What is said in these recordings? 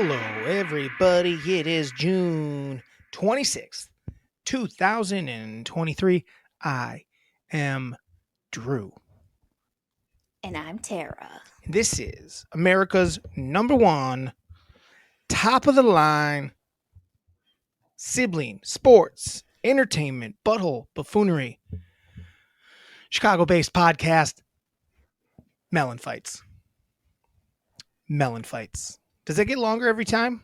Hello, everybody. It is June 26th, 2023. I am Drew. And I'm Tara. This is America's number one, top of the line, sibling, sports, entertainment, butthole, buffoonery, Chicago-based podcast, MELLONfights. MELLONfights. Does it get longer every time?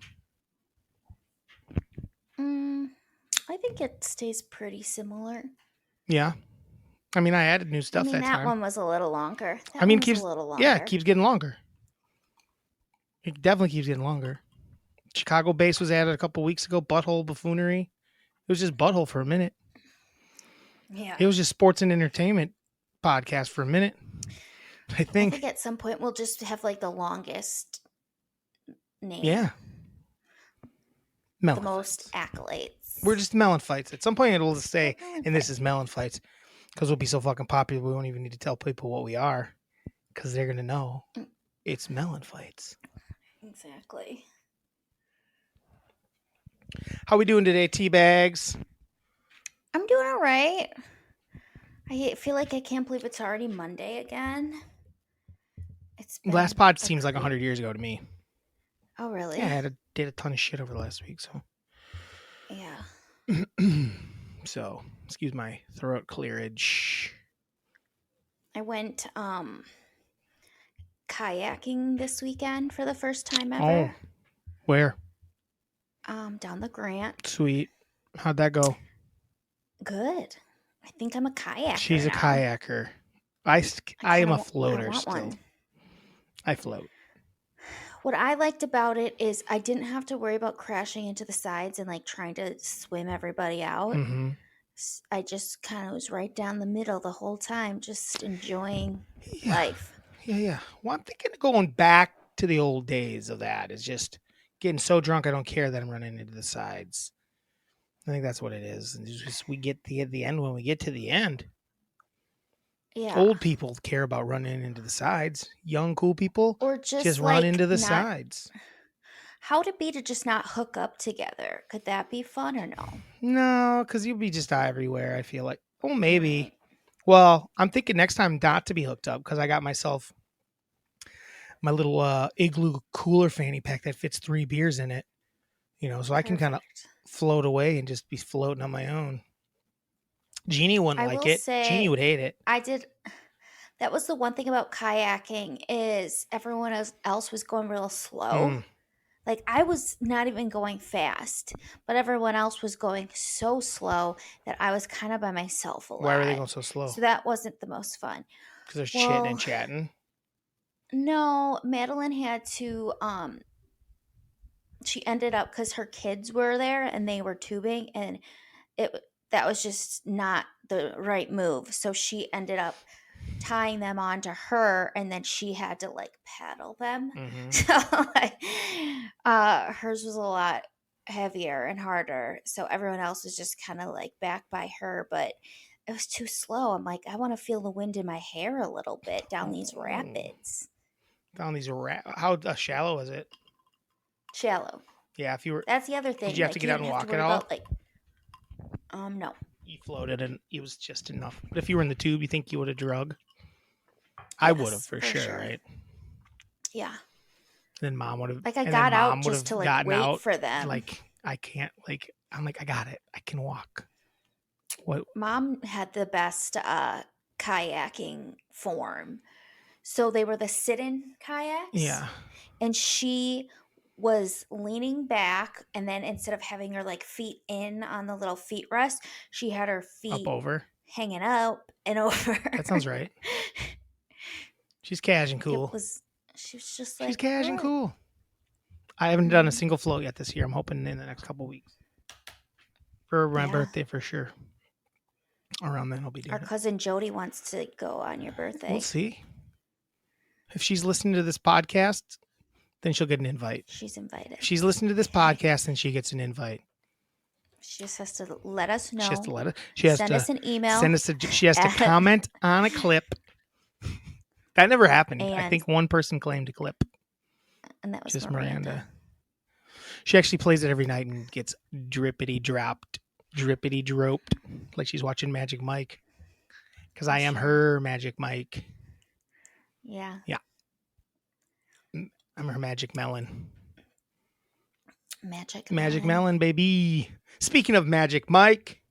I think it stays pretty similar. Yeah. I mean, I added new stuff that time. One was a little longer. Yeah, it keeps getting longer. It definitely keeps getting longer. Chicago base was added a couple weeks ago. Butthole, buffoonery. It was just butthole for a minute. Yeah. It was just sports and entertainment podcast for a minute. I think at some point we'll just have like the longest name. Yeah. The most accolades. We're just MELLONfights. At some point it'll just say, and this is MELLONfights, because we'll be so fucking popular we won't even need to tell people what we are, because they're gonna know it's MELLONfights. Exactly. How we doing today, Teabags? I'm doing all right. I feel like I can't believe it's already Monday again. Last pod seems like 100 years ago to me. Oh, really? Yeah, I did a ton of shit over the last week, so. Yeah. So, excuse my throat clearage. I went kayaking this weekend for the first time ever. Oh, where? Down the Grant. Sweet. How'd that go? Good. I think I'm a kayaker. She's a kayaker. I am a floater still. One. I float. What I liked about it is I didn't have to worry about crashing into the sides and like trying to swim everybody out. Mm-hmm. I just kind of was right down the middle the whole time, just enjoying life. Yeah. Well, I'm thinking of going back to the old days of that. Is just getting so drunk I don't care that I'm running into the sides. I think that's what it is. And it's just we get to the end when we get to the end. Yeah. Old people care about running into the sides. Young, cool people or just run into the sides. How to be to just not hook up together? Could that be fun or no? No, because you'll be just everywhere, I feel like. Oh, maybe. Right. Well, I'm thinking next time not to be hooked up because I got myself my little igloo cooler fanny pack that fits 3 beers in it. You know, so I can kind of float away and just be floating on my own. Jeannie wouldn't like it. Jeannie would hate it. I did. That was the one thing about kayaking is everyone else was going real slow. Like I was not even going fast, but everyone else was going so slow that I was kind of by myself a lot. Why were they going so slow? So that wasn't the most fun. Because they're chitting and chatting? No, Madeline had to, she ended up, because her kids were there and they were tubing and that was just not the right move. So she ended up tying them onto her and then she had to like paddle them. Mm-hmm. So like hers was a lot heavier and harder. So everyone else was just kind of like back by her, but it was too slow. I'm like, I want to feel the wind in my hair a little bit down these rapids. Down these how shallow is it? Shallow. Yeah, if you were. That's the other thing. Did you have to get out and walk at all? No. You floated and it was just enough. But if you were in the tube, you think you would have drug? I would have for sure, right? Yeah. Then mom would have. Like I got out just to like wait for them. Like I can't. Like I'm like I got it. I can walk. What? Mom had the best kayaking form. So they were the sit-in kayaks. Yeah. And she was leaning back, and then instead of having her like feet in on the little feet rest, she had her feet up over, hanging up and over. That sounds right. She's cash and cool. She was just like she's cash and cool. I haven't done a single float yet this year. I'm hoping in the next couple of weeks for my birthday for sure. Around then I'll be doing Our cousin Jody wants to go on your birthday. We'll see. If she's listening to this podcast, then she'll get an invite. She's invited. If she's listening to this podcast, then she gets an invite. She just has to let us know. She has to let us. She has send to us an email. She has to comment on a clip. That never happened. I think one person claimed a clip. And that was just Miranda. She actually plays it every night and gets drippity dropped, drippity droped, like she's watching Magic Mike. Because I am her Magic Mike. Yeah. Yeah. I'm her Magic Melon. Magic Melon, baby. Speaking of Magic Mike,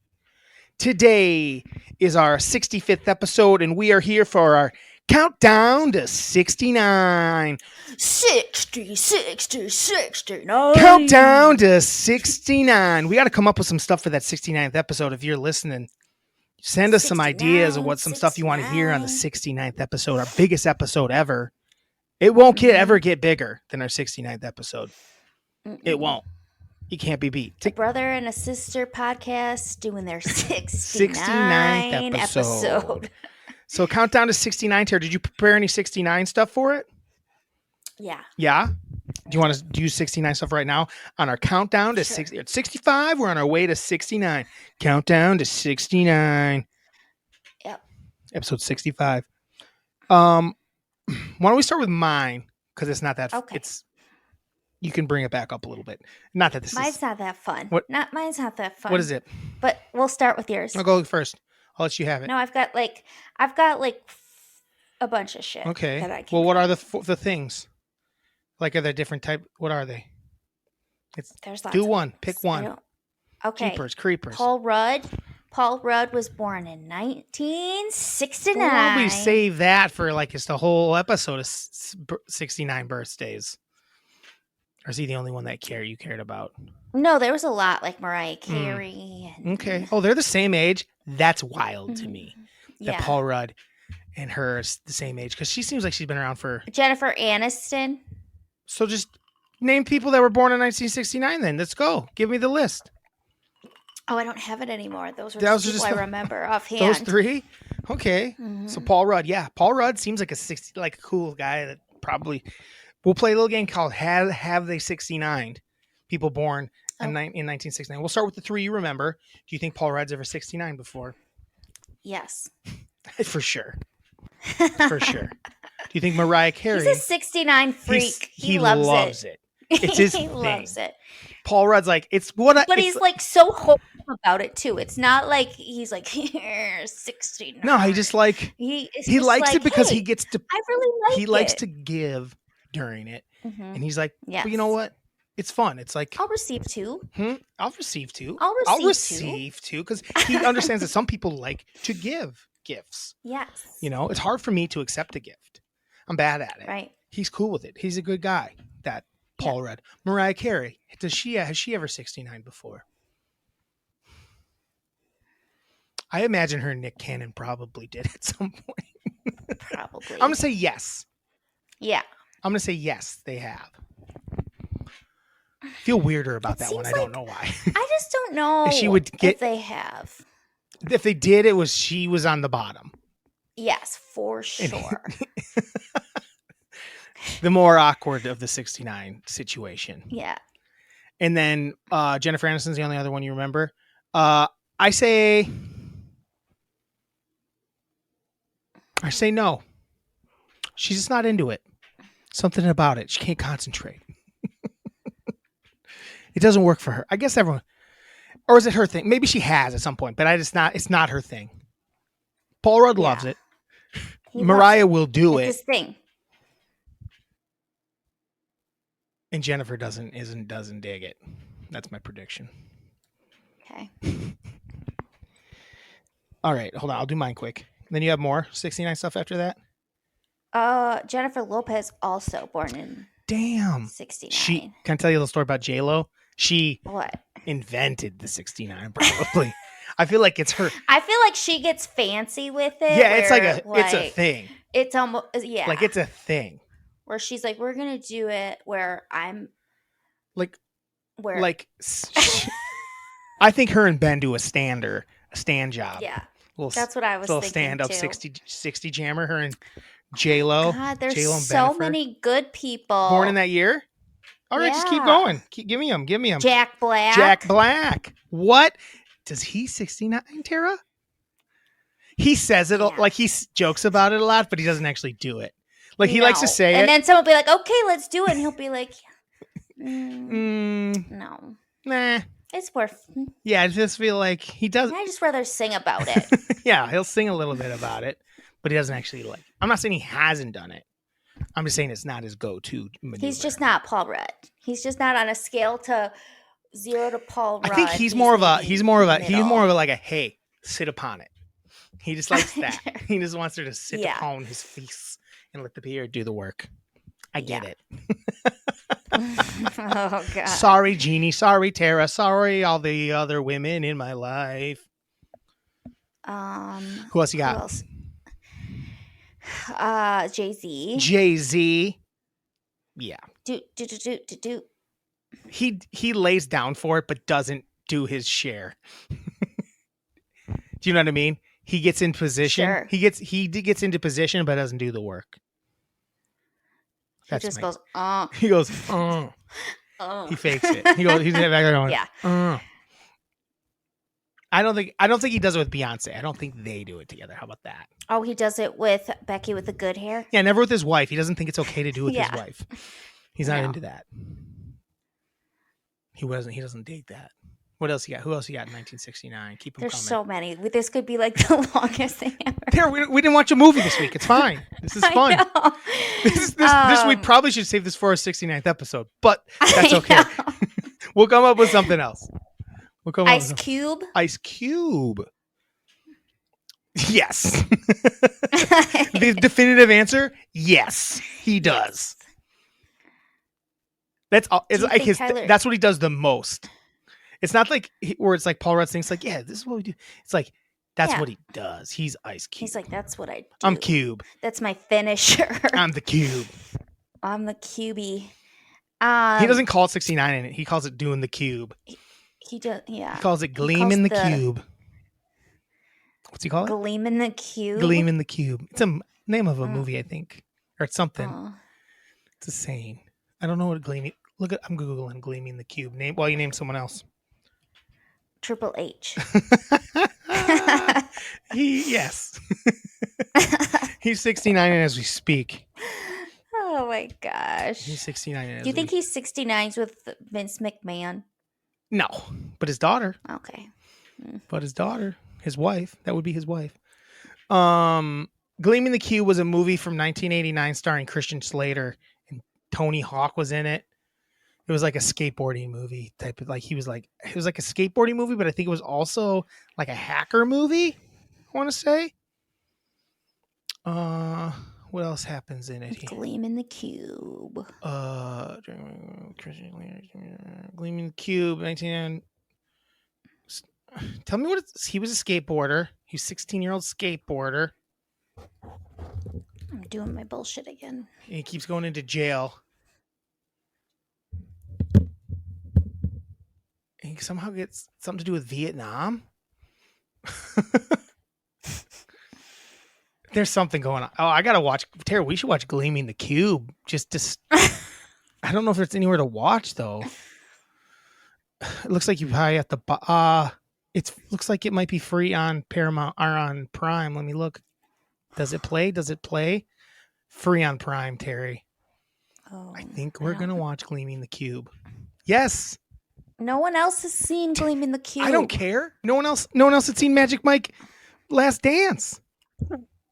today is our 65th episode, and we are here for our countdown to 69. 60, 69. Countdown to 69. We got to come up with some stuff for that 69th episode. If you're listening, send us some ideas of what some stuff you want to hear on the 69th episode, our biggest episode ever. It won't ever get bigger than our 69th episode. It won't. You can't be beat. A brother and a sister podcast doing their 69th episode. So countdown to 69, Tara. Did you prepare any 69 stuff for it? Yeah. Yeah? Do you want to do 69 stuff right now? On our countdown to 65, we're on our way to 69. Countdown to 69. Yep. Episode 65. Why don't we start with mine? Because it's not that. Okay. It's you can bring it back up a little bit. Not that mine's not that fun. What? Mine's not that fun. What is it? But we'll start with yours. I'll go first. I'll let you have it. No, I've got like a bunch of shit. Okay. That I can what are the things? Like, are there different type? What are they? There's lots. Do one. Pick one. Okay. Creepers. Paul Rudd was born in 1969. We'll probably save that for like it's the whole episode of 69 birthdays. Or is he the only one that you cared about? No, there was a lot like Mariah Carey. Okay. Oh, they're the same age. That's wild to me. That Paul Rudd and her is the same age because she seems like she's been around for Jennifer Aniston. So just name people that were born in 1969. Then let's go. Give me the list. Oh, I don't have it anymore. Those were just people I remember offhand. Those three? Okay. So Paul Rudd. Yeah. Paul Rudd seems like a cool guy that probably we'll play a little game called Have They 69'd? People born in 1969. We'll start with the three you remember. Do you think Paul Rudd's ever 69 before? Yes. For sure. For sure. Do you think Mariah Carey? He's a 69 freak. He loves it. It's his he thing. Loves it. Paul Rudd's like, it's what I... But he's like so wholesome about it too. It's not like he's like, here, 69. No, he just like... He likes it because he gets to... I really like it. He likes to give during it. And he's like, well, you know what? It's fun. It's like... I'll receive two. I'll receive two. I'll receive two. Because he understands that some people like to give gifts. Yes. You know, it's hard for me to accept a gift. I'm bad at it. Right. He's cool with it. He's a good guy. That Paul Rudd. Mariah Carey. Has she ever 69 before? I imagine her and Nick Cannon probably did at some point. Probably. I'm going to say yes. Yeah. I'm going to say yes, they have. I feel weirder about that one. I don't know why. I just don't know if they have. If they did, she was on the bottom. Yes, for sure. The more awkward of the 69 situation. Yeah. And then Jennifer Aniston's the only other one you remember. I say no. She's just not into it. Something about it. She can't concentrate. It doesn't work for her. I guess everyone, or is it her thing? Maybe she has at some point, but it's not her thing. Paul Rudd loves it. Mariah will do it. His thing. And Jennifer doesn't dig it. That's my prediction. Okay. All right, hold on. I'll do mine quick. Then you have more 69 stuff after that? Jennifer Lopez also born in 69. Can I tell you a little story about J-Lo? She what? Invented the 69 probably. I feel like it's her. I feel like she gets fancy with it. Yeah, it's it's a thing. It's almost Like it's a thing. Where she's like, we're gonna do it where I'm I think her and Ben do a stand job. Yeah. That's what I was thinking. Stand up 60 jammer, her and J-Lo. God, there's J-Lo and so Bennifer. many good people. Born in that year? All right, just keep going. Give me them. Jack Black. What? Does he 69, Tara? He says it like he jokes about it a lot, but he doesn't actually do it. Like he likes to say it. And then someone will be like, okay, let's do it. And he'll be like, No. Nah. It's worth. Yeah, I just feel like he does. I just rather sing about it. Yeah, he'll sing a little bit about it, but he doesn't actually like. I'm not saying he hasn't done it. I'm just saying it's not his go-to maneuver. He's just not Paul Rudd. He's just not on a scale to 0 to Paul Rudd. I think he's more of a like a hey, sit upon it. He just likes that. He just wants her to sit upon his face and let the beer do the work. I get it. Oh God. Sorry, Jeannie. Sorry, Tara. Sorry, all the other women in my life. Who else you got? Jay-Z. Jay-Z. Yeah. Do. He lays down for it, but doesn't do his share. Do you know what I mean? He gets in position. Sure. He gets into position, but doesn't do the work. He just goes, He goes, He fakes it. He goes, he's back there going, yeah. I don't think he does it with Beyonce. I don't think they do it together. How about that? Oh, he does it with Becky with the good hair? Yeah, never with his wife. He doesn't think it's okay to do it with his wife. He's not into that. He doesn't date that. What else you got? Who else you got in 1969? Keep them There's coming. so many. This could be like the longest thing ever. There, we didn't watch a movie this week. It's fine. This is fun. This we probably should save this for our 69th episode, but that's okay. We'll come up with something else. Ice Cube. Ice Cube. Yes. The definitive answer: yes, he does. That's all. It's like that's what he does the most. It's not like where it's like Paul Rudd thinks like, yeah, this is what we do. It's like that's what he does. He's Ice Cube. He's like, that's what I do. I'm Cube. That's my finisher. I'm the Cube. I'm the Cubie. He doesn't call it 69 in it. He calls it doing the Cube. He does. Yeah. He calls it Gleaming the Cube. What's he call it? Gleaming the Cube. Gleaming the Cube. It's a name of a movie, I think, or it's something. It's a saying. I don't know what gleaming. Look at. I'm googling Gleaming the Cube. Name. Well, you name someone else. Triple H. Yes. He's 69 as we speak. Oh my gosh. He's 69. Do you think he's 69 with Vince McMahon? No, but his daughter. Okay. But his daughter, his wife, that would be his wife. Gleaming the Cube was a movie from 1989 starring Christian Slater, and Tony Hawk was in it. It was like a skateboarding movie type of it was like a skateboarding movie, but I think it was also like a hacker movie, I want to say. What else happens in it? Gleaming the Cube. Gleaming the Cube, 19. Tell me he was a skateboarder. He was a 16-year-old skateboarder. I'm doing my bullshit again. And he keeps going into jail. And he somehow gets something to do with Vietnam. There's something going on. Oh, I gotta watch. Tara, we should watch Gleaming the Cube. I don't know if it's anywhere to watch though. It looks like you probably have to. It looks like it might be free on Paramount or on Prime. Let me look. Does it play? Free on Prime, Terry. Oh, I think we're gonna watch Gleaming the Cube. Yes. No one else has seen Gleaming the Cube. I don't care. No one else had seen Magic Mike Last Dance.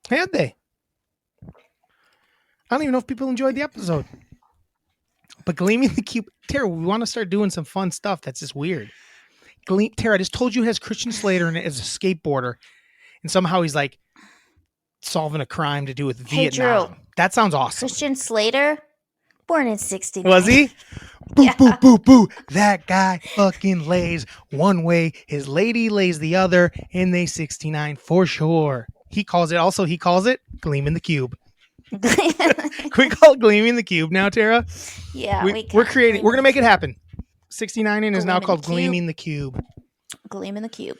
Had they? I don't even know if people enjoyed the episode. But Gleaming the Cube, Tara, we want to start doing some fun stuff that's just weird. Tara, I just told you it has Christian Slater in it as a skateboarder, and somehow he's like solving a crime to do with Vietnam. Drew, that sounds awesome. Christian Slater, born in 69. Was he? Boo, boo, boo, boo. That guy fucking lays one way, his lady lays the other, and they 69 for sure. He calls it Gleaming the Cube. Can we call it Gleaming the Cube now, Tara? Yeah, we're going to make it happen. 69 is now called Gleaming the Cube. Gleaming the Cube.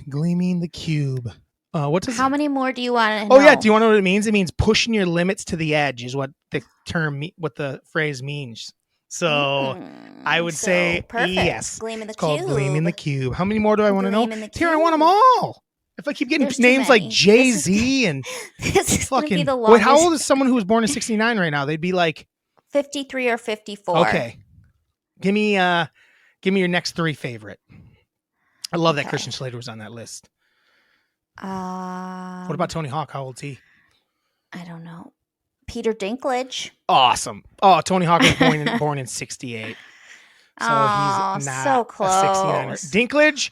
Gleaming the Cube. How many more do you want to know? Oh yeah, do you want to know what it means? It means pushing your limits to the edge is what the phrase means. So I would say perfect. Yes. Gleaming the It's called Cube. Gleaming the Cube. How many more do I want to know? Gleaming the Tara, I Cube. want them all. If I keep getting There's names too like many. Jay-Z and This is going to be fucking the longest. wait, how old is someone who was born in 69 right now? They'd be like 53 or 54. Okay. Give me your next 3 favorite. I love that Okay. Christian Slater was on that list. What What about Tony Hawk? How old's he? I don't know. Peter Dinklage. Awesome. Oh, Tony Hawk was born in 68. So he's not so a close. 69er. Dinklage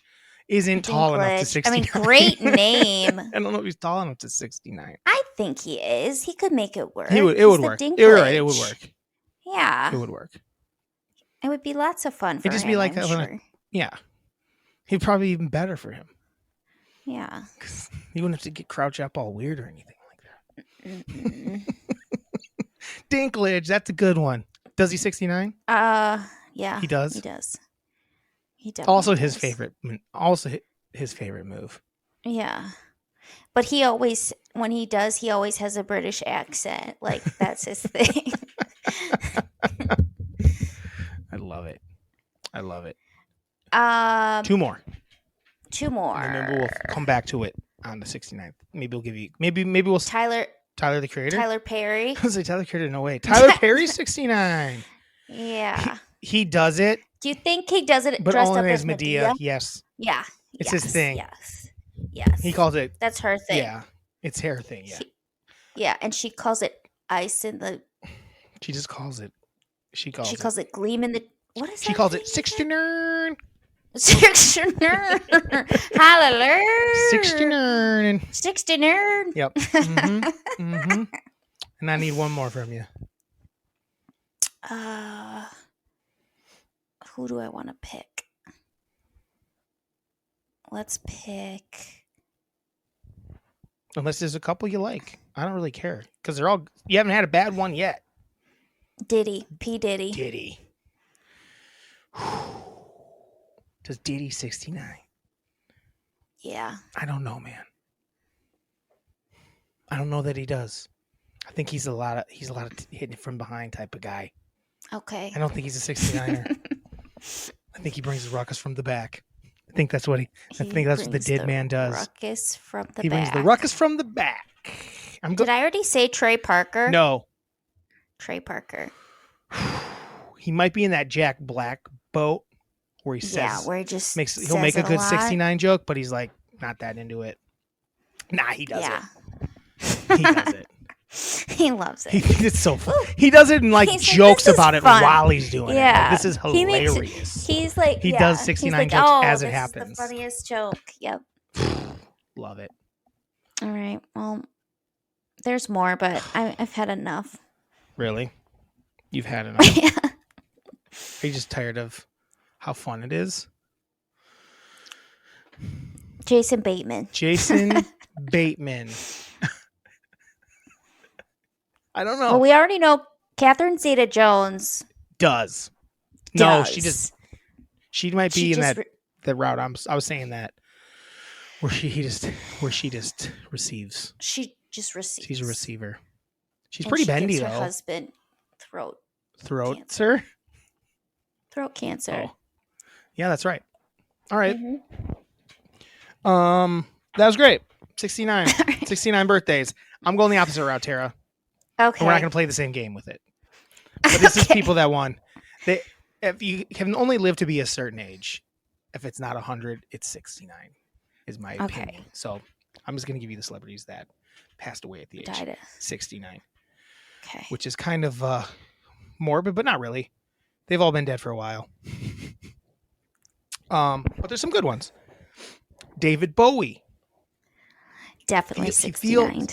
isn't tall enough to Dinklage. I 69. mean, great name. I don't know if he's tall enough to 69. I think he is. He could make it work. It would He's the work. Dinklage. You're right. It would work. Yeah. It would work. It would be lots of fun for It'd just him, be like I'm sure. Yeah. He'd probably be even better for him. Yeah. He wouldn't have to crouch up all weird or anything like Mm-mm. that. Dinklage, that's a good one. Does he 69? Yeah. He does. He does. He definitely Also does. his favorite move. Yeah. But he always, when he does, he always has a British accent. Like, that's his thing. I love it. I love it. 2 more. 2 more. And then maybe we'll come back to it on the 69th. Maybe we'll give you maybe we'll Tyler the Creator. Tyler Perry. I was like, Tyler Creator, no way. Tyler Perry's 69. Yeah. He does it, Do you think he does it but dressed only up as as Medea. Yes. Yeah. It's his thing. Yes. Yes. He calls it. That's her thing. Yeah. It's her thing. Yeah. Yeah, and she calls it ice in the. She just calls it. She She calls it gleam in the. What is She that calls thing it 69. 69. Hallelujah. 69. 69. Yep. Mm-hmm. And I need one more from you. Who do I want to pick? Let's pick. Unless there's a couple you like. I don't really care. Because they're all. You haven't had a bad one yet. Diddy. P. Diddy. Diddy. Does Diddy 69? Yeah. I don't know, man. I don't know that he does. I think he's a lot of hitting it from behind type of guy. Okay. I don't think he's a 69er. I think he brings the ruckus from the back. I think that's what I think that's what the Did Man does. Ruckus from the He back. brings the ruckus from the back. Did I already say Trey Parker? No. Trey Parker. He might be in that Jack Black boat where he says, where he just he'll make a good 69 joke, but he's like not that into it. Nah, he does it. He does it. He loves it. It's so fun. He does it and like jokes about it while he's doing it. Like, this is hilarious. He's like he does 69 jokes as it happens. Is the funniest joke. Yep. Love it. All right. Well, there's more, but I've had enough. Really? You've had enough? Yeah. Are you just tired of how fun it is? Jason Bateman. Jason Bateman. I don't know. Well, we already know Catherine Zeta-Jones does. No, she might be in that route. I was saying that where she just receives. She just receives. She's a receiver. She's pretty bendy gives though. Her husband throat cancer. Throat cancer. Oh. Yeah, that's right. All right. Mm-hmm. That was great. 69. 69 birthdays. I'm going the opposite route, Tara. Okay. And we're not going to play the same game with it. But this is people that won. If you can only live to be a certain age, if it's not 100, it's 69, is my opinion. So I'm just going to give you the celebrities that passed away at the age of 69. Okay. Which is kind of morbid, but not really. They've all been dead for a while. But there's some good ones. David Bowie. Definitely 69.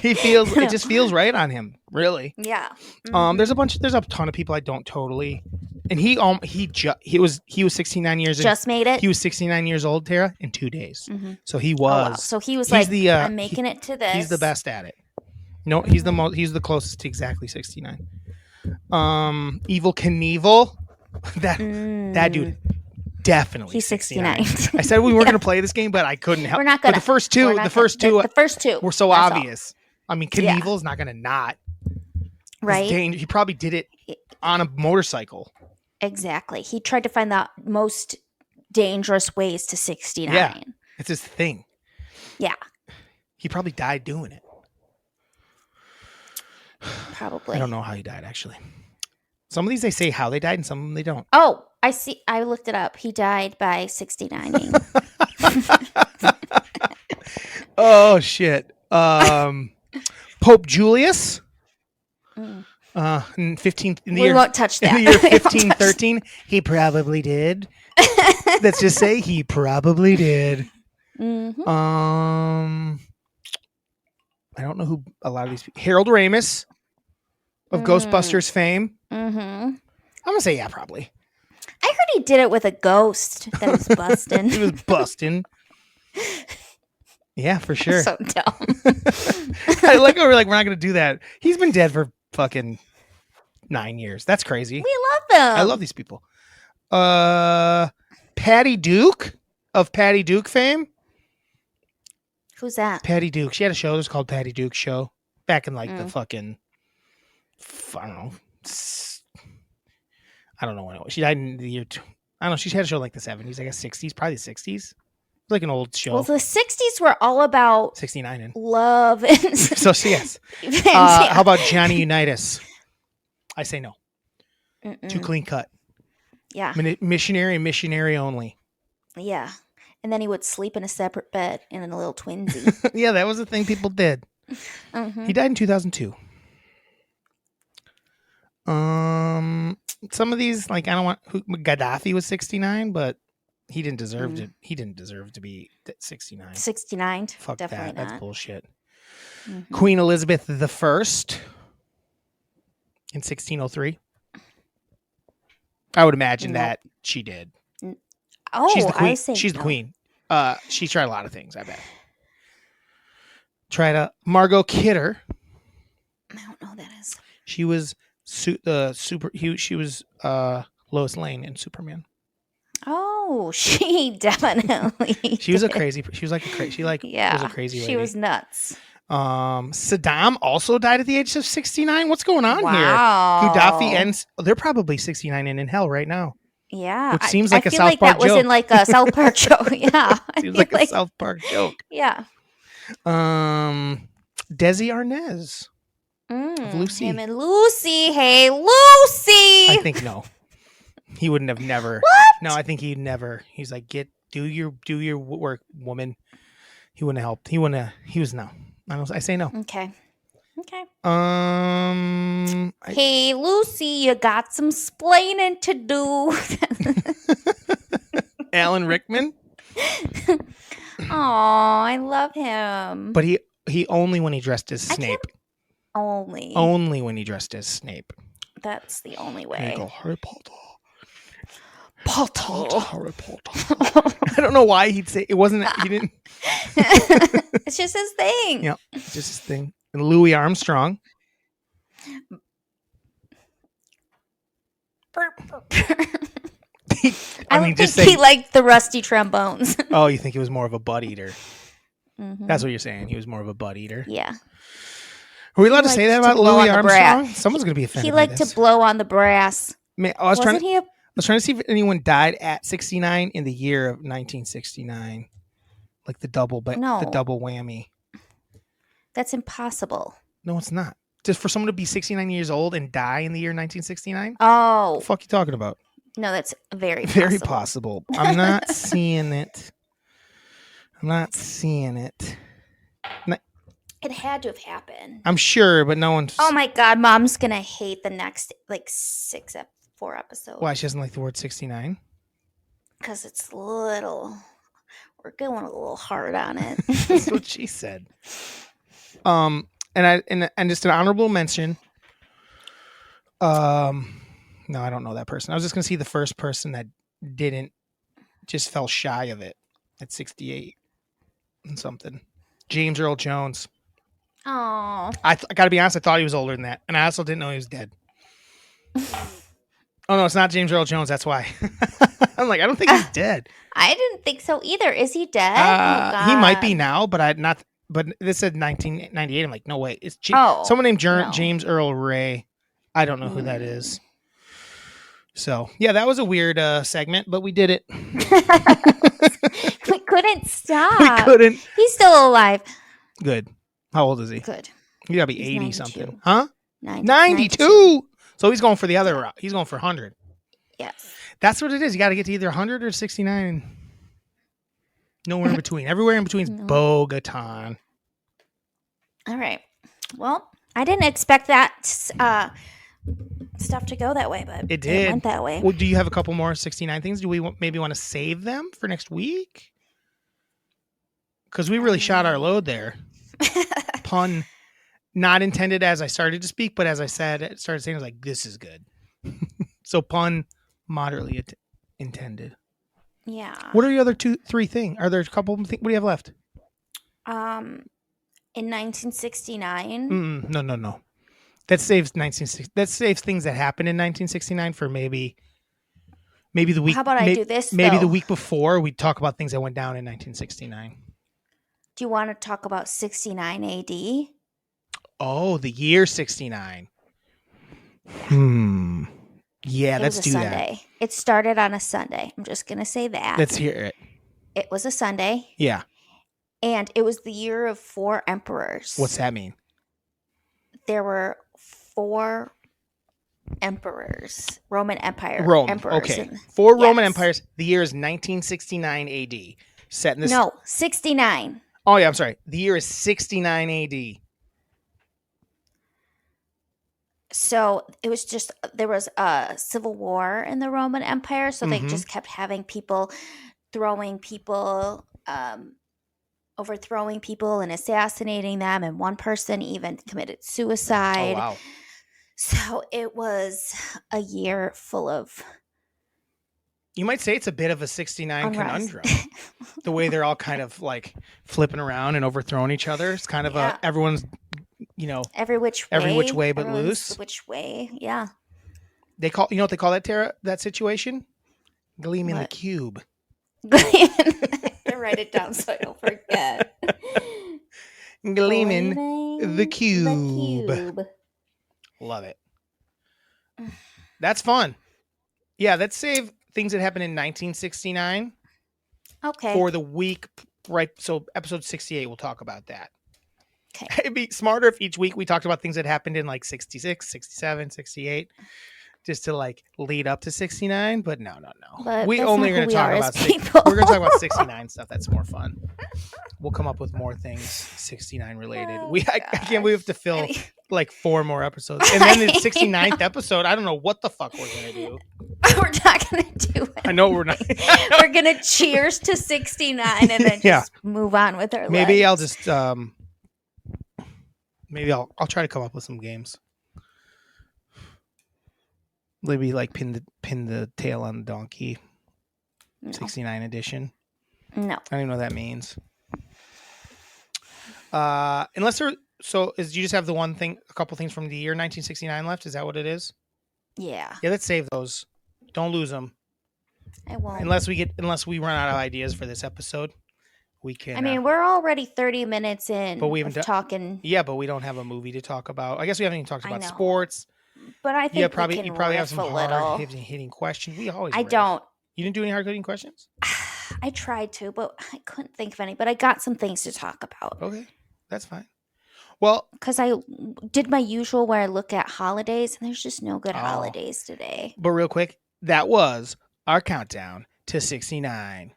It just feels right on him, really. Yeah. Mm-hmm. There's a ton of people I don't totally. And he was 69 years just made it. He was 69 years old, Tara, in 2 days. Mm-hmm. So he was. Oh, wow. So he was like, I'm making it to this. He's the best at it. No, he's the closest to exactly 69. Evil Knievel. That dude definitely he's 69. I said we weren't going to play this game, but I couldn't help. We're not going to. The first two were so obvious. I mean, Knievel's not going to not. Right. He probably did it on a motorcycle. Exactly. He tried to find the most dangerous ways to 69. Yeah. It's his thing. Yeah. He probably died doing it. Probably. I don't know how he died, actually. Some of these they say how they died, and some of them they don't. Oh, I see. I looked it up. He died by 69ing. Oh shit. Pope Julius. Mm. In 15 in the We year won't touch that. in the year We won't touch 1513, he probably did. Let's just say he probably did. Mhm. I don't know who a lot of these people. Harold Ramis of Ghostbusters fame. Mm-hmm. I'm gonna say yeah, probably. I heard he did it with a ghost that was busting. He was busting. Yeah, for sure. So dumb. I like how we're like, we're not gonna do that. He's been dead for fucking 9 years. That's crazy. We love them. I love these people. Patty Duke of Patty Duke fame. Who's that? Patty Duke. She had a show. It was called Patty Duke Show back in like the fucking, I don't know. I don't know when it was. She died in the year. I don't know. She had a show like the 70s, I guess 60s, probably the 60s. Like an old show. Well, the 60s were all about 69 in. love and So yes. How about Johnny Unitas? I say no. Too clean cut. Yeah. Missionary and missionary only. Yeah. And then he would sleep in a separate bed in a little twinsy. Yeah, that was the thing people did. He died in 2002. Some of these, like, I don't want Gaddafi was 69, but he didn't deserve to. He didn't deserve to be 69. 69. Fuck Definitely that. not. That's bullshit. Queen Elizabeth the First in 1603. I would imagine that she did. Oh, she's the queen. I say She's the no. queen. She tried a lot of things, I bet. Margot Kidder. I don't know who that is. She was She was Lois Lane in Superman. Oh, she definitely. She was a crazy. She was like a crazy. She like was a crazy lady. She was nuts. Saddam also died at the age of 69. What's going on here? Gaddafi ends. They're probably 69 and in hell right now. Yeah, which seems like a feel South like Park that joke. was in like a South Park show. Yeah, Seems like a South Park joke. Yeah. Desi Arnaz of Lucy. Him and Lucy. Hey, Lucy. I think no. He wouldn't have never. What? No, I think he'd never. He's like, do your work, woman. He wouldn't have helped. He wouldn't have. He was no. I say no. Okay. Hey, Lucy, you got some splaining to do. Alan Rickman. Oh, I love him. But he only when he dressed as Snape. Only when he dressed as Snape. That's the only way. And go, Harry Potter. Harry Potter. I don't know why he'd say it wasn't. He didn't. It's just his thing. Yeah, it's just his thing. And Louis Armstrong. I think he liked the rusty trombones. Oh, you think he was more of a butt eater? That's what you're saying. He was more of a butt eater. Yeah. Are we allowed to say that about Louis Armstrong? Someone's going to be offended. He liked to blow on the brass. Man, I was trying to see if anyone died at 69 in the year of 1969, like the double whammy. That's impossible. No, it's not. Just for someone to be 69 years old and die in the year 1969? Oh. What the fuck are you talking about? No, that's very possible. Very possible. I'm not seeing it. It had to have happened. I'm sure, but no one's... Oh my God, Mom's going to hate the next, 4 episodes. Why? She doesn't like the word 69? Because it's little... We're going a little hard on it. That's what she said. And just an honorable mention. No, I don't know that person. I was just going to see the first person that just fell shy of it at 68 and something. James Earl Jones. Oh. I got to be honest, I thought he was older than that. And I also didn't know he was dead. Oh, no, it's not James Earl Jones. That's why. I'm like, I don't think he's dead. I didn't think so either. Is he dead? He might be now, but But this said 1998. I'm like, no way. It's someone named James Earl Ray. I don't know who that is. So, yeah, that was a weird segment, but we did it. We couldn't stop. We couldn't. He's still alive. Good. How old is he? Good. You gotta be He's 80 92. something. Huh? 92. 92? So he's going for the other route. He's going for 100. Yes. That's what it is. You got to get to either 100 or 69 and nowhere in between. Everywhere in between is No. Bogaton. All right. Well, I didn't expect that stuff to go that way, but It did. It went that way. Well, do you have a couple more 69 things? Do we maybe want to save them for next week? Because we really shot our load there. Pun not intended as I started to speak, but as I said, it started saying, I was like, this is good. So pun moderately intended. Yeah. What are your other 3 things? Are there a couple of things? What do you have left? In 1969. No. That saves 1960. That saves things that happened in 1969 for maybe the week. How about I do this? Maybe though? the week before we talk about things that went down in 1969. Do you want to talk about 69 AD? Oh, the year 69. Yeah, let's do Sunday. that. It started on a Sunday. I'm just gonna say that. Let's hear it. It was a Sunday. Yeah. And it was the year of 4 emperors. What's that mean? There were 4 emperors. Roman Empire. Rome. Emperors. Okay. 4 Roman empires. The year is 1969 AD. Set in this. No, 69. Oh, yeah, I'm sorry. The year is 69 AD. So it was just, there was a civil war in the Roman Empire. So they just kept having people throwing people, overthrowing people and assassinating them. And one person even committed suicide. Oh, wow. So it was a year full of. You might say it's a bit of a 69 unrest. Conundrum. The way they're all kind of like flipping around and overthrowing each other. It's kind of everyone's, every which way but loose. Which way, yeah. They call, what they call that, Tara? That situation? Gleaming the cube. I write it down so I don't forget. Gleaming the cube. Love it. That's fun. Yeah, let's save things that happened in 1969. Okay. For the week, right? So episode 68, we'll talk about that. Okay. It'd be smarter if each week we talked about things that happened in like 66, 67, 68, just to like lead up to 69. But no. But we only are going to talk about we're going to talk about 69 stuff. That's more fun. We'll come up with more things 69 related. I can't believe we have to fill like 4 more episodes. And then the 69th episode, I don't know what the fuck we're going to do. We're not going to do it. I know we're not. We're going to cheers to 69 and then just move on with our Maybe lives. I'll just maybe I'll try to come up with some games. Maybe like pin the tail on the donkey. No. 69 edition. No. I don't even know what that means. Unless there. So do you just have a couple things from the year 1969 left? Is that what it is? Yeah. Yeah, let's save those. Don't lose them. I won't. Unless we run out of ideas for this episode, we can. I mean, we're already 30 minutes in. But we haven't talking. Yeah, but we don't have a movie to talk about. I guess we haven't even talked about sports. But I think you probably have some hard hitting questions. We always. Don't. You didn't do any hard hitting questions? I tried to, but I couldn't think of any. But I got some things to talk about. Okay, that's fine. Well, because I did my usual where I look at holidays, and there's just no good holidays today. But real quick, that was our countdown to 69.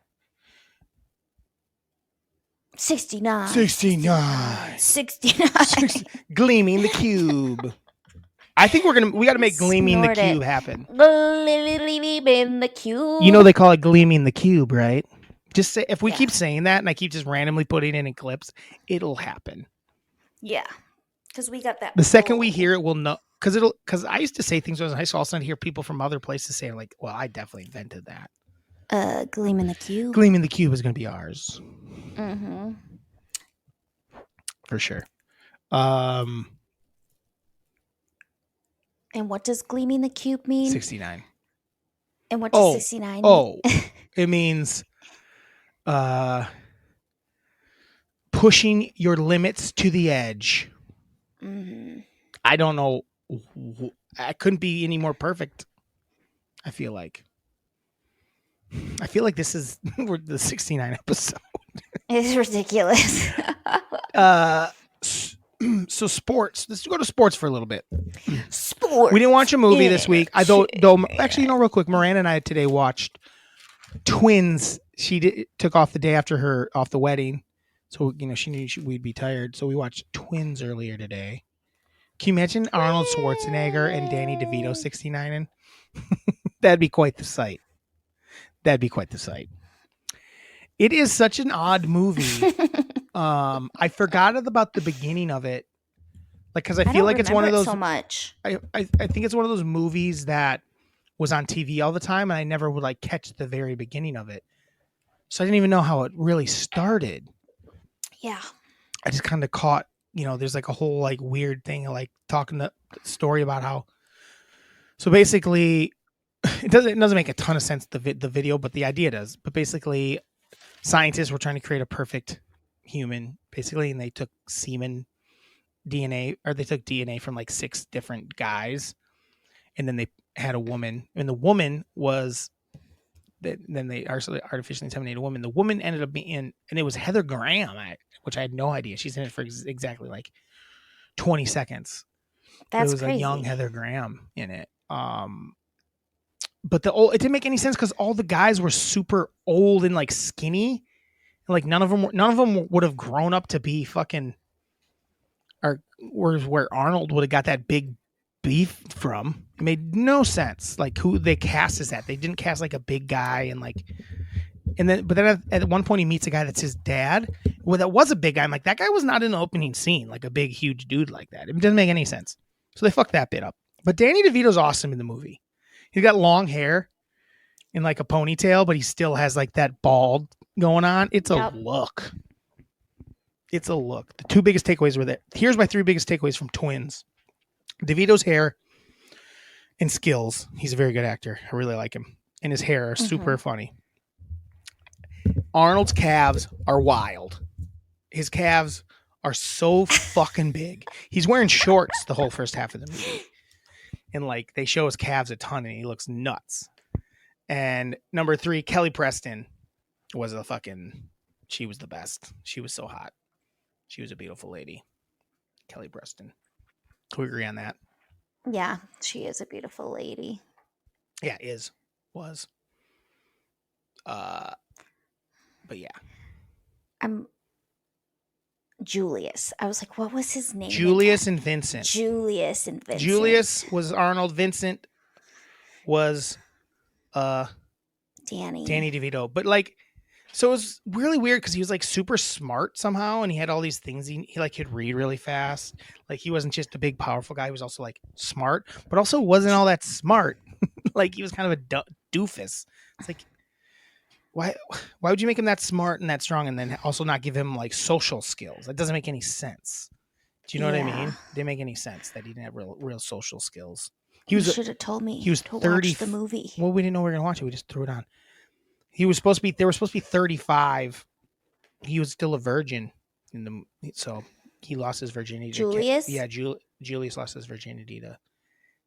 69. 69. 69. Gleaming the cube. I think we got to make Gleaming the Cube happen. Gleaming the cube. You know they call it Gleaming the Cube, right? Just say, if we keep saying that and I keep just randomly putting it in clips, it'll happen. Yeah, because we got that. The second we hear it, we'll know. Because I used to say things when I was in high school. All of a sudden, I hear people from other places saying, like, well, I definitely invented that. Gleaming the Cube. Gleaming the Cube is going to be ours. Mm-hmm. For sure. And what does Gleaming the Cube mean? 69. And what does 69 mean? Oh, it means pushing your limits to the edge. Mm-hmm. I don't know. I couldn't be any more perfect. I feel like this is the 69 episode. It's ridiculous. So sports. Let's go to sports for a little bit. We didn't watch Sports a movie this week. I though actually, real quick, Miranda and I today watched Twins. Took off the day after her off the wedding, so she knew we'd be tired. So we watched Twins earlier today. Can you imagine Arnold Schwarzenegger and Danny DeVito 69 in? That'd be quite the sight. That'd be quite the sight. It is such an odd movie. I forgot about the beginning of it, like because I feel like it's one of those. So much. I think it's one of those movies that was on TV all the time, and I never would like catch the very beginning of it. So I didn't even know how it really started. Yeah. I just kind of caught, there's like a whole like weird thing, like talking the story about how. So basically, it doesn't make a ton of sense the video, but the idea does. But basically, scientists were trying to create a perfect human, basically, and they took semen DNA, or they took DNA from like 6 different guys, and then they had a woman, and the woman was. Then they artificially inseminated a woman. The woman ended up being in, and it was Heather Graham, which I had no idea. She's in it for exactly like 20 seconds. That's it was crazy. a young Heather Graham in it. But it didn't make any sense because all the guys were super old and like skinny. Like none of them would have grown up to be fucking, or where Arnold would have got that big beef from. It made no sense. Like who they cast as that. They didn't cast like a big guy but then at one point he meets a guy that's his dad. Well, that was a big guy. I'm like, that guy was not in the opening scene, like a big, huge dude like that. It doesn't make any sense. So they fucked that bit up. But Danny DeVito's awesome in the movie. He's got long hair and like a ponytail, but he still has like that bald going on. It's a look. It's a look. The 2 biggest takeaways were that. Here's my 3 biggest takeaways from Twins. DeVito's hair and skills. He's a very good actor. I really like him. And his hair are super funny. Arnold's calves are wild. His calves are so fucking big. He's wearing shorts the whole first half of the movie. And like they show his calves a ton and he looks nuts. And number 3, Kelly Preston was she was the best. She was so hot. She was a beautiful lady. Kelly Preston. Can we agree on that? Yeah, she is a beautiful lady. Yeah, was. But yeah. I'm Julius. I was like, what was his name? Julius and Vincent. Julius was Arnold. Vincent was Danny DeVito. But like, so it was really weird because he was like super smart somehow, and he had all these things he like could read really fast. Like he wasn't just a big powerful guy; he was also like smart, but also wasn't all that smart. Like he was kind of a doofus. It's like, why would you make him that smart and that strong, and then also not give him like social skills? That doesn't make any sense. Do you know what I mean? It didn't make any sense that he didn't have real social skills. You should have told me. He was 30. Watch the movie. Well, we didn't know we were gonna watch it. We just threw it on. They were supposed to be 35. He was still a virgin so he lost his virginity. Julius? Julius lost his virginity to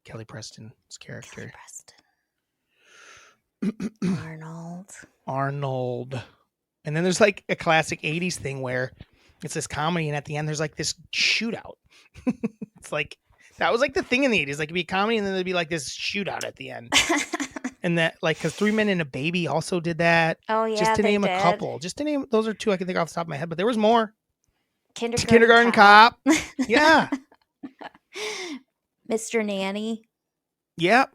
Kelly Preston's character. Arnold. And then there's like a classic 80s thing where it's this comedy and at the end there's like this shootout. It's like that was like the thing in the 80s. Like it'd be a comedy and then there'd be like this shootout at the end. And that, like, because 3 Men and a Baby also did that. Oh, yeah. Just to name a couple. Those are 2 I can think off the top of my head, but there was more. Kindergarten Cop. Yeah. Mr. Nanny. Yep.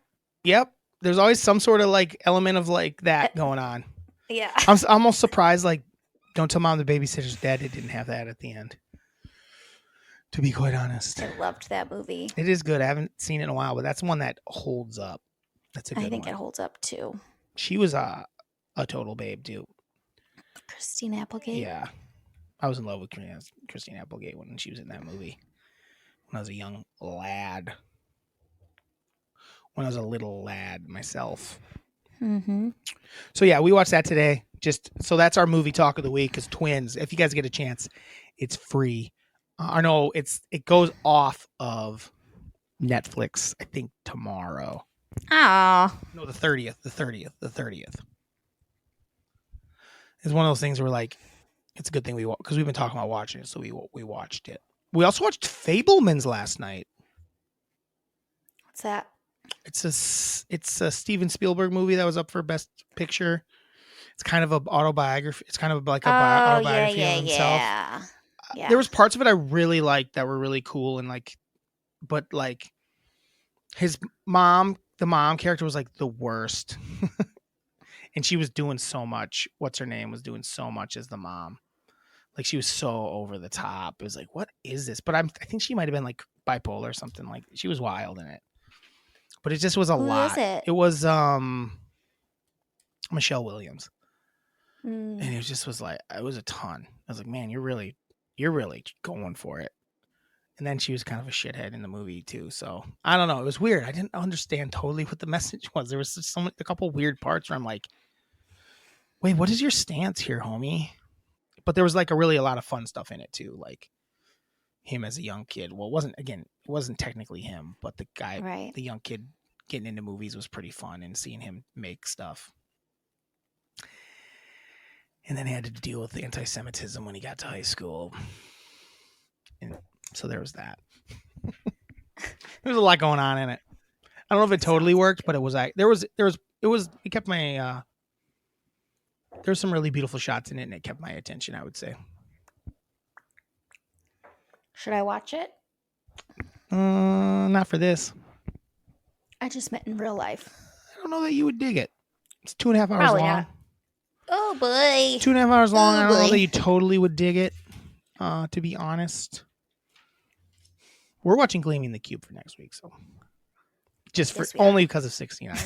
There's always some sort of like element of like that going on. Yeah. I'm almost surprised, like, Don't Tell Mom the Babysitter's Dead, it didn't have that at the end. To be quite honest. I loved that movie. It is good. I haven't seen it in a while, but that's one that holds up. That's a good one. I think it holds up too. She was a total babe too. Christine Applegate. Yeah, I was in love with Christine Applegate when she was in that movie. When I was a young lad. When I was a little lad myself. Mm-hmm. So yeah, we watched that today. So that's our movie talk of the week. Because Twins, if you guys get a chance, it's free. I know it goes off of Netflix. I think tomorrow. Oh. No, the 30th. It's one of those things where like, it's a good thing because we've been talking about watching it, so we watched it. We also watched Fablemans last night. What's that? It's a Steven Spielberg movie that was up for Best Picture. It's kind of an autobiography. It's kind of like a Oh, yeah, autobiography of yeah, himself. yeah. There Yeah. was parts of it I really liked that were really cool and like, but like his mom, the mom character was like the worst, and she was doing so much. What's her name was doing so much as the mom. Like she was so over the top. It was like, what is this? But I think she might have been like bipolar or something. Like she was wild in it. But it just was a Who is lot. it? It was Michelle Williams. Mm. And it just was like it was a ton. I was like, man, you're really going for it. And then she was kind of a shithead in the movie too. So I don't know. It was weird. I didn't understand totally what the message was. There was just a couple weird parts where I'm like, wait, what is your stance here, homie? But there was like a lot of fun stuff in it too. Like him as a young kid. Well, it wasn't technically him, but the guy, Right. the young kid getting into movies was pretty fun, and seeing him make stuff. And then he had to deal with the anti-Semitism when he got to high school. And so there was that. There was a lot going on in it. I don't know if it totally worked, but it was it kept my there's some really beautiful shots in it, and it kept my attention, I would say. Should I watch it? Not for this. I just meant in real life. I don't know that you would dig it. It's 2.5 hours Probably long. not. Oh boy. 2.5 hours long. Oh, I don't know boy. that you totally would dig it. To be honest, we're watching Gleaming the Cube for next week, so just for Yes, we are. only because of 69.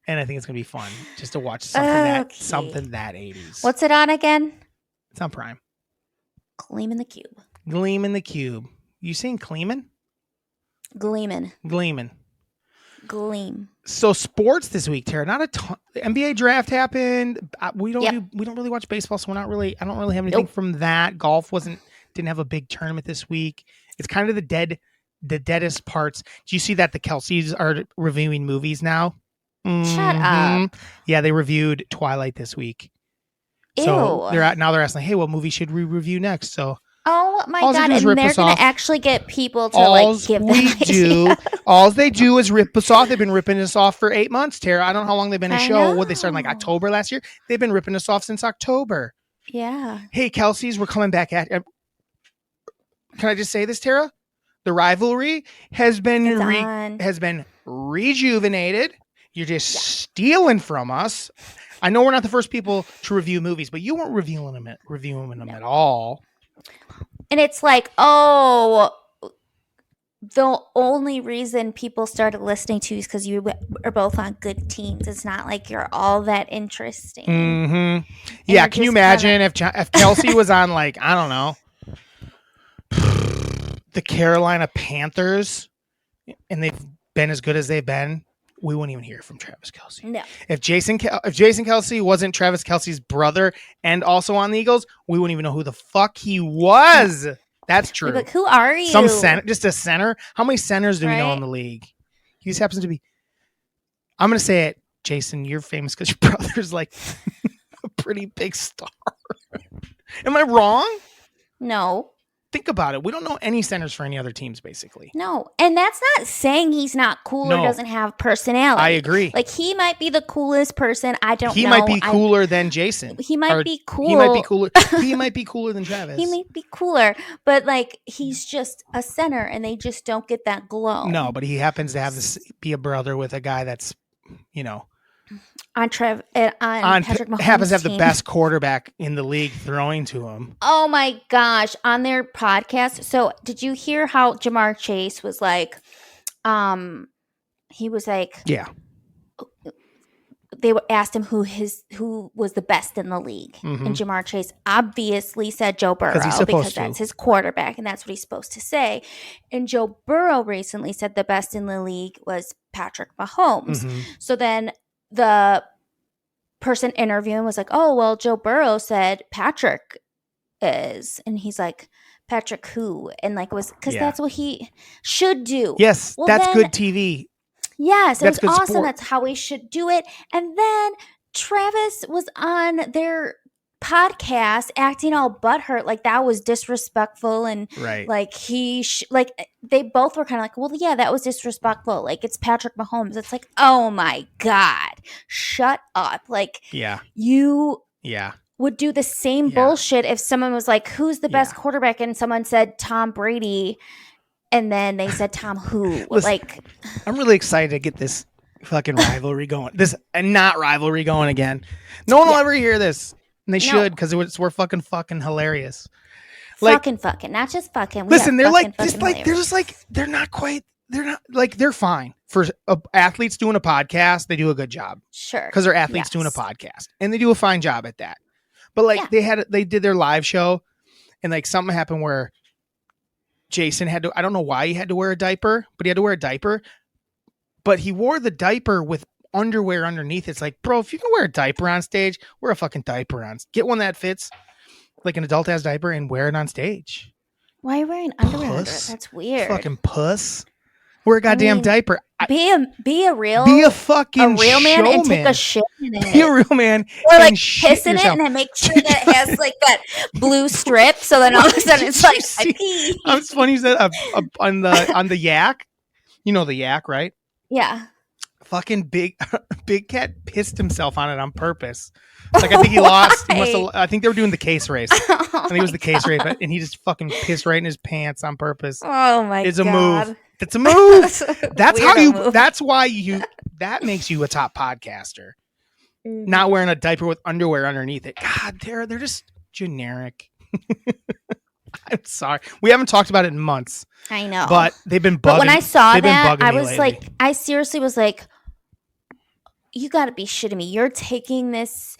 And I think it's gonna be fun just to watch something that 80s. What's it on again? It's on Prime. Gleaming the Cube. Gleaming the Cube. You saying Gleaming? Gleaming. Gleaming. Gleam. So sports this week, Tara. Not a ton. The NBA draft happened. We don't really watch baseball, so I don't really have anything from that. Golf didn't have a big tournament this week. It's kind of the deadest parts. Do you see that the Kelseys are reviewing movies now? Shut up. Yeah, they reviewed Twilight this week. Ew. So they're asking, hey, what movie should we review next? So oh my all god, they do is and rip they're us gonna off. actually get people to like give them ideas. All they do is rip us off. They've been ripping us off for 8 months, Tara. I don't know how long they've been in show. What, they started in like October last year? They've been ripping us off since October. Yeah. Hey, Kelsey's, we're coming back at. Can I just say this, Tara? The rivalry has been rejuvenated. You're just stealing from us. I know we're not the first people to review movies, but you weren't reviewing them at all. And it's like, oh, the only reason people started listening to you is because you are both on good teams. It's not like you're all that interesting. Mm-hmm. Yeah, can you imagine if Kelsey was on, like, I don't know, the Carolina Panthers, and they've been as good as they've been, we wouldn't even hear from Travis Kelce. No. If Jason Kelce wasn't Travis Kelce's brother and also on the Eagles, we wouldn't even know who the fuck he was. That's true. Like, who are you? Some center, just a center. How many centers do we know in the league? He just happens to be. I'm going to say it, Jason. You're famous because your brother's like a pretty big star. Am I wrong? No. Think about it. We don't know any centers for any other teams, basically. No. And that's not saying he's not cool or doesn't have personality. I agree. Like, he might be the coolest person. I don't know. He might be cooler than Jason. He might be cool. He might be cooler. He might be cooler than Travis. He might be cooler. But, like, he's just a center, and they just don't get that glow. No, but he happens to have be a brother with a guy that's, on Patrick Mahomes' happens to have team. the best quarterback in the league throwing to him. Oh my gosh, on their podcast. So did you hear how Jamar Chase was like, he was like, yeah, they asked him who was the best in the league. Mm-hmm. And Jamar Chase obviously said Joe Burrow because that's his quarterback and that's what he's supposed to say. And Joe Burrow recently said the best in the league was Patrick Mahomes. Mm-hmm. So then the person interviewing was like, oh, well, Joe Burrow said Patrick is. And he's like, Patrick who? And like, because that's what he should do. Yes, well, that's good TV. Yes, it was awesome. Sport. That's how we should do it. And then Travis was on their podcast acting all butthurt like that was disrespectful, and Right. like like they both were kind of like, well, yeah, that was disrespectful. Like it's Patrick Mahomes. It's like, oh my god, shut up. Like Yeah. you Yeah. would do the same Yeah. bullshit if someone was like, who's the best quarterback, and someone said Tom Brady, and then they said Tom who. Listen, like I'm really excited to get this fucking rivalry going. This and not rivalry going again. No one will ever hear this. And they should, because we're fucking hilarious. Like fucking, not just fucking. Listen, they're like just like they're just like they're not quite. They're not like they're fine for athletes doing a podcast. They do a good job, sure, because they're athletes doing a podcast, and they do a fine job at that. But like they did their live show, and like something happened where Jason had to. I don't know why he had to wear a diaper, but he had to wear a diaper. But he wore the diaper with underwear underneath. It's like, bro, if you can wear a diaper on stage, wear a fucking diaper on. Get one that fits like an adult has diaper and wear it on stage. Why are you wearing underwear under it? That's weird. Fucking puss. Wear a goddamn diaper. Be a real fucking real man showman. and take a shit in it. Be a real man. Or like piss in it and then make sure that it has like that blue strip. So then all of a sudden it's like I pee. It's funny you said on the yak. You know the yak, right? Yeah. Fucking big cat pissed himself on it on purpose. Like I think he lost. I think they were doing the case race. I think it was the case race, and he just fucking pissed right in his pants on purpose. Oh my god! It's a move. It's a move. That's how you. Move. That's why you. That makes you a top podcaster. Not wearing a diaper with underwear underneath it. God, they're just generic. I'm sorry. We haven't talked about it in months. I know, but they've been bugging. But when I saw that, I was lately. like, I seriously was like, you got to be shitting me. You're taking this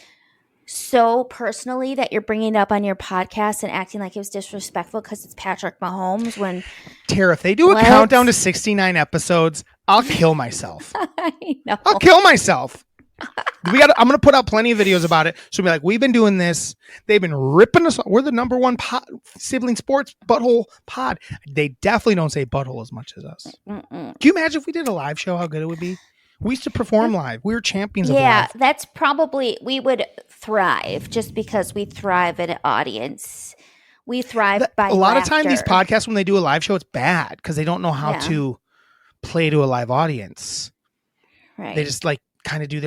so personally that you're bringing it up on your podcast and acting like it was disrespectful because it's Patrick Mahomes. When Tara, if they do a countdown to 69 episodes, I'll kill myself. I know. I'll kill myself. I'm gonna put out plenty of videos about it. So be like, we've been doing this. They've been ripping us. We're the number one sibling sports butthole pod. They definitely don't say butthole as much as us. Can you imagine if we did a live show? How good it would be. We used to perform live. We were champions of live. Yeah, that's probably, we would thrive just because we thrive in an audience. We thrive by a lot laughter. of time these podcasts, when they do a live show, it's bad because they don't know how to play to a live audience. Right. They just like kind of do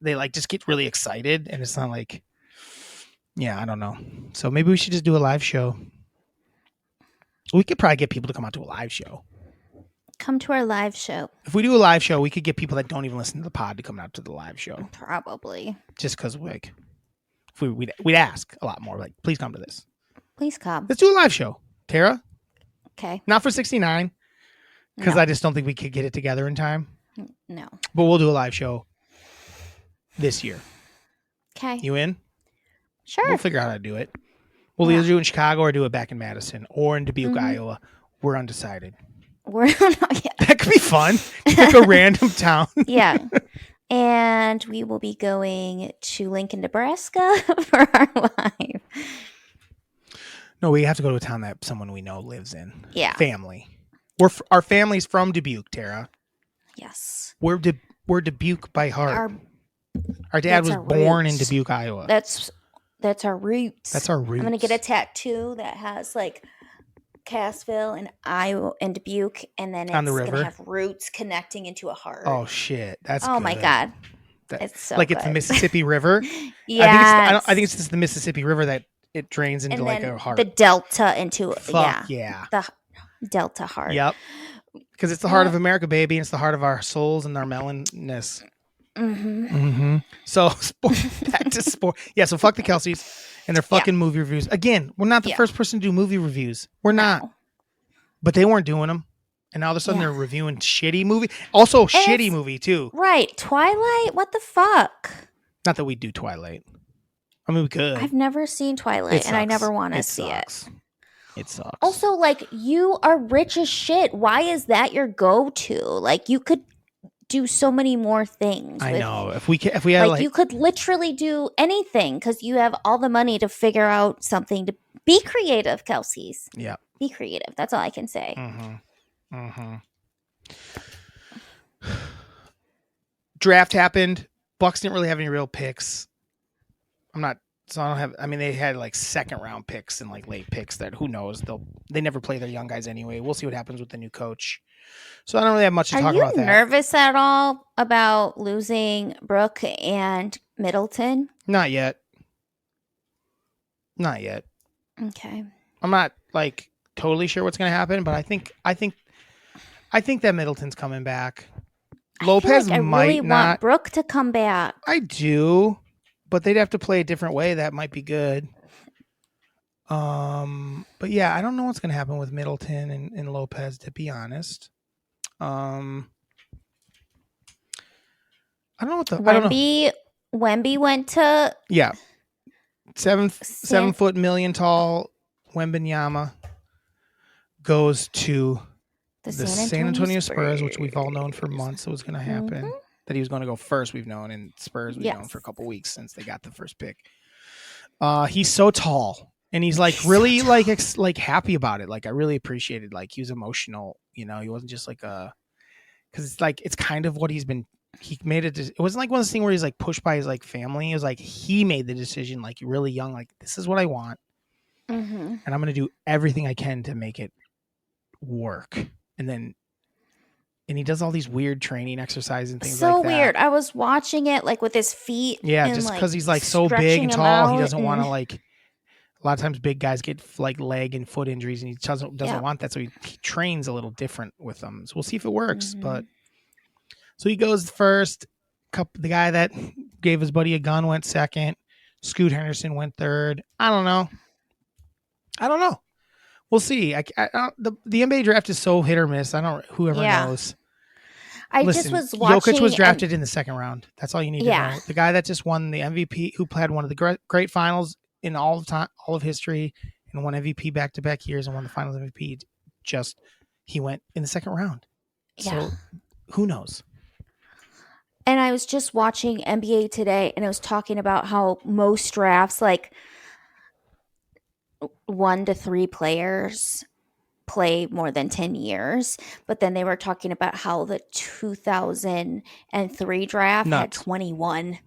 they like just get really excited, and it's not like, I don't know. So maybe we should just do a live show. We could probably get people to come out to a live show. Come to our live show. If we do a live show, we could get people that don't even listen to the pod to come out to the live show. Probably. Just because, like, if we'd ask a lot more. Like, please come to this. Please come. Let's do a live show, Tara. Okay. Not for 69, because I just don't think we could get it together in time. No. But we'll do a live show this year. Okay. You in? Sure. We'll figure out how to do it. We'll either do it in Chicago or do it back in Madison or in Dubuque, Iowa. We're undecided. That could be fun. Pick a random town. Yeah. And we will be going to Lincoln, Nebraska for our live. No, we have to go to a town that someone we know lives in. Yeah. Family. Our family's from Dubuque, Tara. Yes. We're Dubuque by heart. Our dad was born in Dubuque, Iowa. That's our roots. That's our roots. I'm going to get a tattoo that has like Cassville and Iowa and Dubuque, and then it's going to have roots connecting into a heart. Oh shit, that's oh good. My god, it's so like good. It's the Mississippi River. Yeah, I think it's just the Mississippi River that it drains into like a heart. The delta into yeah, the delta heart. Yep, because it's the heart of America, baby, and it's the heart of our souls and our melonness. So back to sport. Yeah, so fuck the Kelseys and their fucking movie reviews. Again, we're not the first person to do movie reviews. We're not. But they weren't doing them. And now all of a sudden they're reviewing shitty movie. Also shitty movie too. Right. Twilight? What the fuck? Not that we do Twilight. I mean, we could. I've never seen Twilight and I never want to see it. It sucks. Also, like, you are rich as shit. Why is that your go-to? Like, you could do so many more things. I know. If we had like you could literally do anything because you have all the money to figure out something to be creative, Kelsey's. Yeah. Be creative. That's all I can say. Draft happened. Bucks didn't really have any real picks. I'm not So I don't have. I mean, they had like second round picks and like late picks that who knows they never play their young guys anyway. We'll see what happens with the new coach. So I don't really have much to Are talk you about that. nervous at all about losing Brooke and Middleton? Not yet. Not yet. Okay. I'm not like totally sure what's going to happen, but I think that Middleton's coming back. I feel Lopez like I really might want not. Brooke to come back. I do, but they'd have to play a different way. That might be good. But yeah, I don't know what's going to happen with Middleton and Lopez, to be honest. I don't know what the. I don't know. Wemby went to Yeah, seven San. foot million tall Wembanyama goes to The the San San Antonio Antonio Spurs, which we've all known for Spurs. months it was going to Mm-hmm. happen. That he was going to go first, we've known, and Spurs we've known Yes. for a couple weeks since they got the first pick. He's so tall, and he's like He's really so like happy about it. Like I really appreciated. Like he was emotional. You know, he wasn't just like a because it's like it's kind of what he's been. He made it. It wasn't like one of those things where he's like pushed by his like family. It was like he made the decision, like really young. Like this is what I want, Mm-hmm. and I'm going to do everything I can to make it work. And he does all these weird training exercises and things So like that. weird. I was watching it like with his feet. Yeah, and, just like, because he's like so big stretching and him tall, he out doesn't want to and- like. A lot of times, big guys get like leg and foot injuries, and he doesn't Yeah. want that. So he trains a little different with them. So we'll see if it works. Mhm. But so he goes first. The guy that gave his buddy a gun went second. Scoot Henderson went third. I don't know. We'll see. The NBA draft is so hit or miss. Whoever Yeah. knows. I Listen, just was watching. Jokic was drafted in the second round. That's all you need Yeah. to know. The guy that just won the MVP, who had one of the great finals in all of history, and won MVP back to back years and won the Finals MVP. He went in the second round. Yeah. So who knows? And I was just watching NBA Today, and it was talking about how most drafts, like 1 to 3 players, play more than 10 years. But then they were talking about how the 2003 draft had Nuts. 21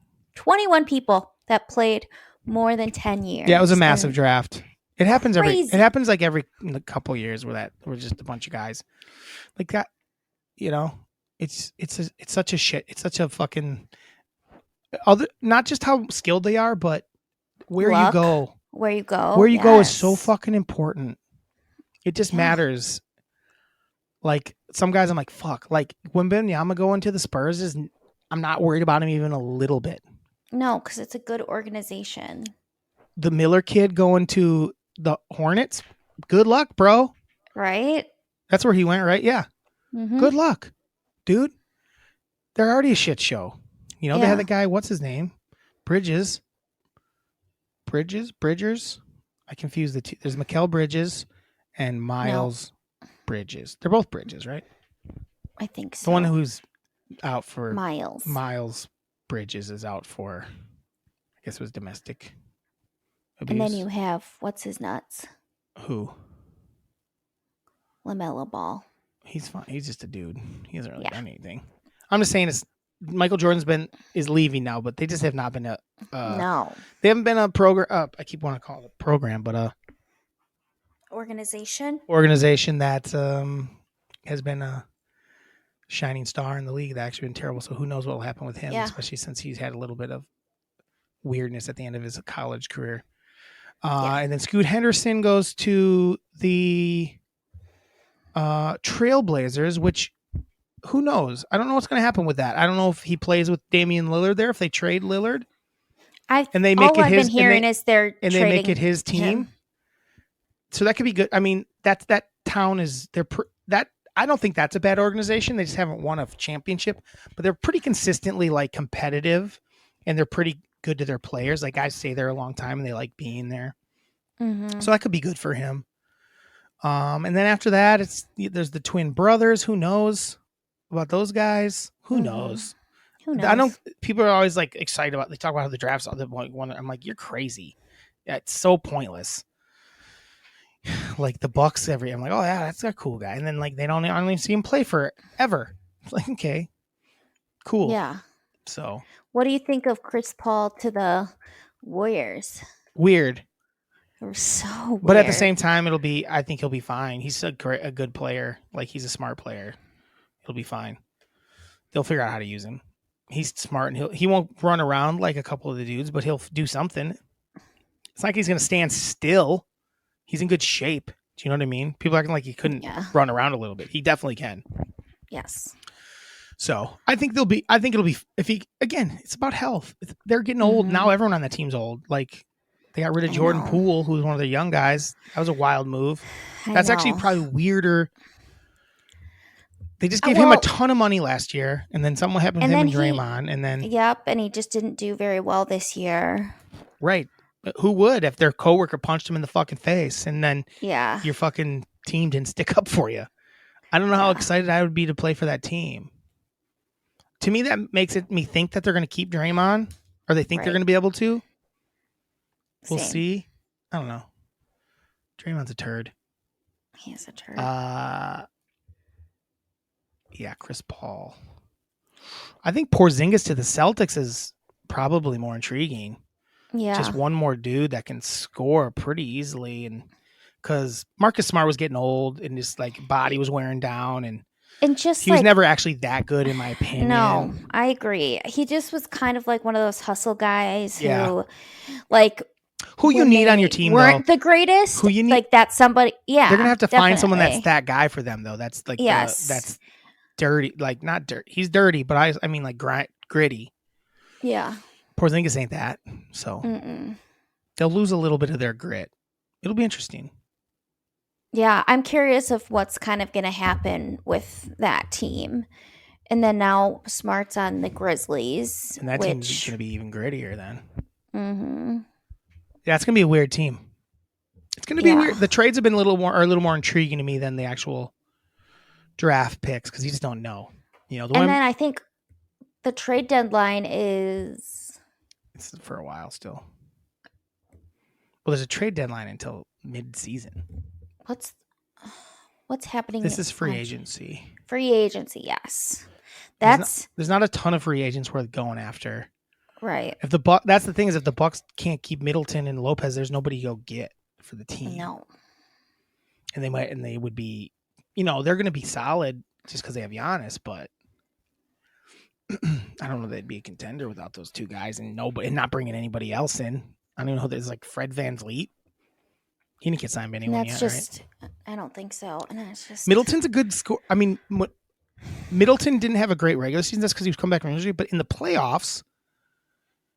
people that played more than 10 years. Yeah, it was a massive And draft. It happens crazy. It happens like every couple years where we're just a bunch of guys like that. You know, it's such a shit. It's such a fucking not just how skilled they are, but where you Luck. go. Where you go. Where you go is Yes. so fucking important. It just Yeah. matters. Like some guys, I'm like, fuck. Like when Wembanyama going to the Spurs I'm not worried about him even a little bit. No, because it's a good organization. The Miller kid going to the Hornets, good luck, bro. Right? That's where he went, right? Yeah. Mm-hmm. Good luck, dude. They're already a shit show. You know, they Yeah. had the guy, what's his name? Bridgers. I confused the two. There's Mikal Bridges and Miles Bridges. They're both Bridges, right? I think so. The one who's out for Miles Bridges is out for, I guess it was domestic abuse. And then you have, what's his nuts? Who? LaMelo Ball. He's fine. He's just a dude. He hasn't really Yeah. done anything. I'm just saying Michael Jordan's is leaving now, but they just have not been No. They haven't been a program. I keep wanting to call it a program, but Organization that has been a shining star in the league. That's actually been terrible. So who knows what will happen with him, Yeah. especially since he's had a little bit of weirdness at the end of his college career. Yeah. And then Scoot Henderson goes to the Trailblazers, which who knows? I don't know what's going to happen with that. I don't know if he plays with Damian Lillard there, if they trade Lillard. And they make all it I've his, been hearing is they're and they make it his team. him. So that could be good. I mean, that town is that I don't think that's a bad organization. They just haven't won a championship, but they're pretty consistently like competitive, and they're pretty good to their players. Like guys stay there a long time and they like being there. Mm-hmm. So that could be good for him. And then after that, there's the twin brothers. Who knows about those guys? Who knows? Who knows? I don't. People are always like excited about. They talk about how the drafts. I'm like, you're crazy. Yeah, it's so pointless. Like the Bucks, I'm like, oh yeah, that's a cool guy. And then like I don't even see him play forever. It's like, okay, cool. Yeah. So what do you think of Chris Paul to the Warriors. Weird. They were so But at the weird. same time, I think he'll be fine. He's a good player. Like, he's a smart player. He'll be fine. They'll figure out how to use him. He's smart, and he won't run around like a couple of the dudes, but he'll do something. It's like he's going to stand still. He's in good shape. Do you know what I mean? People acting like he couldn't Yeah. run around a little bit. He definitely can. Yes. So I think it'll be. If he again, it's about health. They're getting old now. Everyone on the team's old. Like, they got rid of I Jordan know. Poole, who was one of their young guys. That was a wild move. I That's actually know. probably weirder. They just gave him a Well, ton of money last year, and then something happened with and him then and Draymond, and then yep, and he just didn't do very well this year. right. Who would if their coworker punched him in the fucking face, and then Yeah. your fucking team didn't stick up for you? I don't know how Yeah. excited I would be to play for that team. To me, that makes me think that they're going to keep Draymond, or they think they're Right. going to be able to. We'll Same. see. I don't know. Draymond's a turd. He is a turd. Yeah, Chris Paul. I think Porzingis to the Celtics is probably more intriguing. Yeah. Just one more dude that can score pretty easily, and because Marcus Smart was getting old and his like body was wearing down, and just he was never actually that good in my opinion. No, I agree. He just was kind of like one of those hustle guys Yeah. who, like, who you when need on they your team weren't though. the greatest. Who you need? Like that's somebody. Yeah, They're gonna have to find someone that's definitely. that guy for them though. That's like Yes. that's dirty. Like, not dirty. He's dirty, but I mean like gritty. Yeah. Porzingis ain't that. So Mm-mm. they'll lose a little bit of their grit. It'll be interesting. Yeah, I'm curious of what's kind of going to happen with that team. And then now Smart's on the Grizzlies, And that team's gonna be even grittier then. Mm-hmm. Yeah, it's gonna be a weird team. It's gonna be weird. The trades have been a little more intriguing to me than the actual draft picks, because you just don't know. You know, then I think the trade deadline is it's for a while still. Well, there's a trade deadline until mid-season. What's happening? This is free agency. Free agency, yes. There's not a ton of free agents worth going after. Right. If that's the thing, is if the Bucks can't keep Middleton and Lopez, there's nobody to go get for the team. No. And they would be, they're going to be solid just because they have Giannis, but I don't know if they'd be a contender without those two guys and not bringing anybody else in. I don't even know who there's like Fred VanVleet. He didn't get signed by anyone yet, right? I don't think so. And it's just Middleton's a good score. I mean, Middleton didn't have a great regular season. That's because he was coming back from injury. But in the playoffs,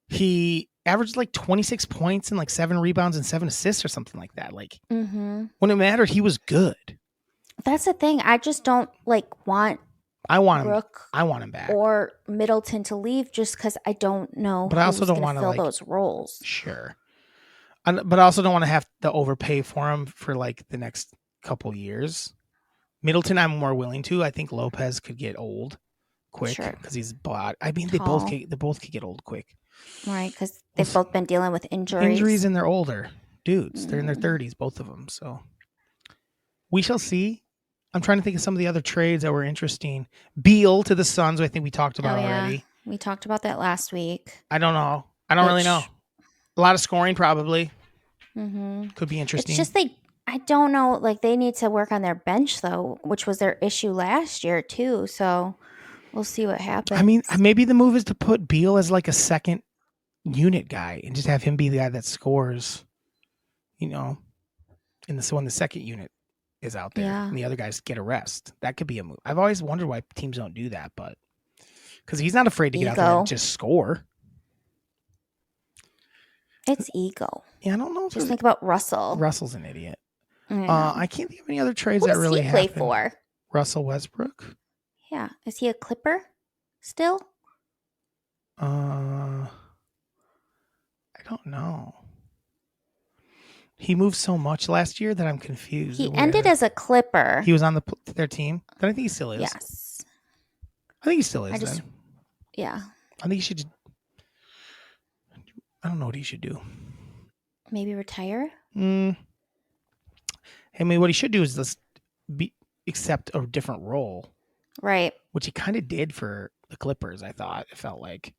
he averaged like 26 points and like 7 rebounds and 7 assists or something like that. Like, when it mattered, he was good. That's the thing. I just don't want. I want Brooke him back, or Middleton to leave, just because I don't know. But I also don't want to fill those roles. Sure, but I also don't want to have to overpay for him for like the next couple years. Middleton, I'm more willing to. I think Lopez could get old quick because he's broad. I mean, they both could get old quick, right? Because they've both been dealing with injuries, and they're older dudes. They're in their 30s, both of them. So we shall see. I'm trying to think of some of the other trades that were interesting. Beal to the Suns, I think we talked about already. We talked about that last week. I don't know. I don't really know. A lot of scoring, probably. Could be interesting. It's just I don't know. Like, they need to work on their bench, though, which was their issue last year, too. So we'll see what happens. I mean, maybe the move is to put Beal as like a second unit guy and just have him be the guy that scores, when the second unit is out there and the other guys get a rest. That could be a move. I've always wondered why teams don't do that, but because he's not afraid to get out there and just score. It's ego. Yeah, I don't know. Just think about Russell. Russell's an idiot. I can't think of any other trades that really happened. Who does he play for? Russell Westbrook. Yeah. Is he a Clipper still? I don't know. He moved so much last year that I'm confused. He ended as a Clipper. He was on their team. Then I think he still is. Yes. I think he still is. Then. Yeah. I think he should. I don't know what he should do. Maybe retire. I mean, what he should do is just accept a different role, right? Which he kind of did for the Clippers. I thought it felt like.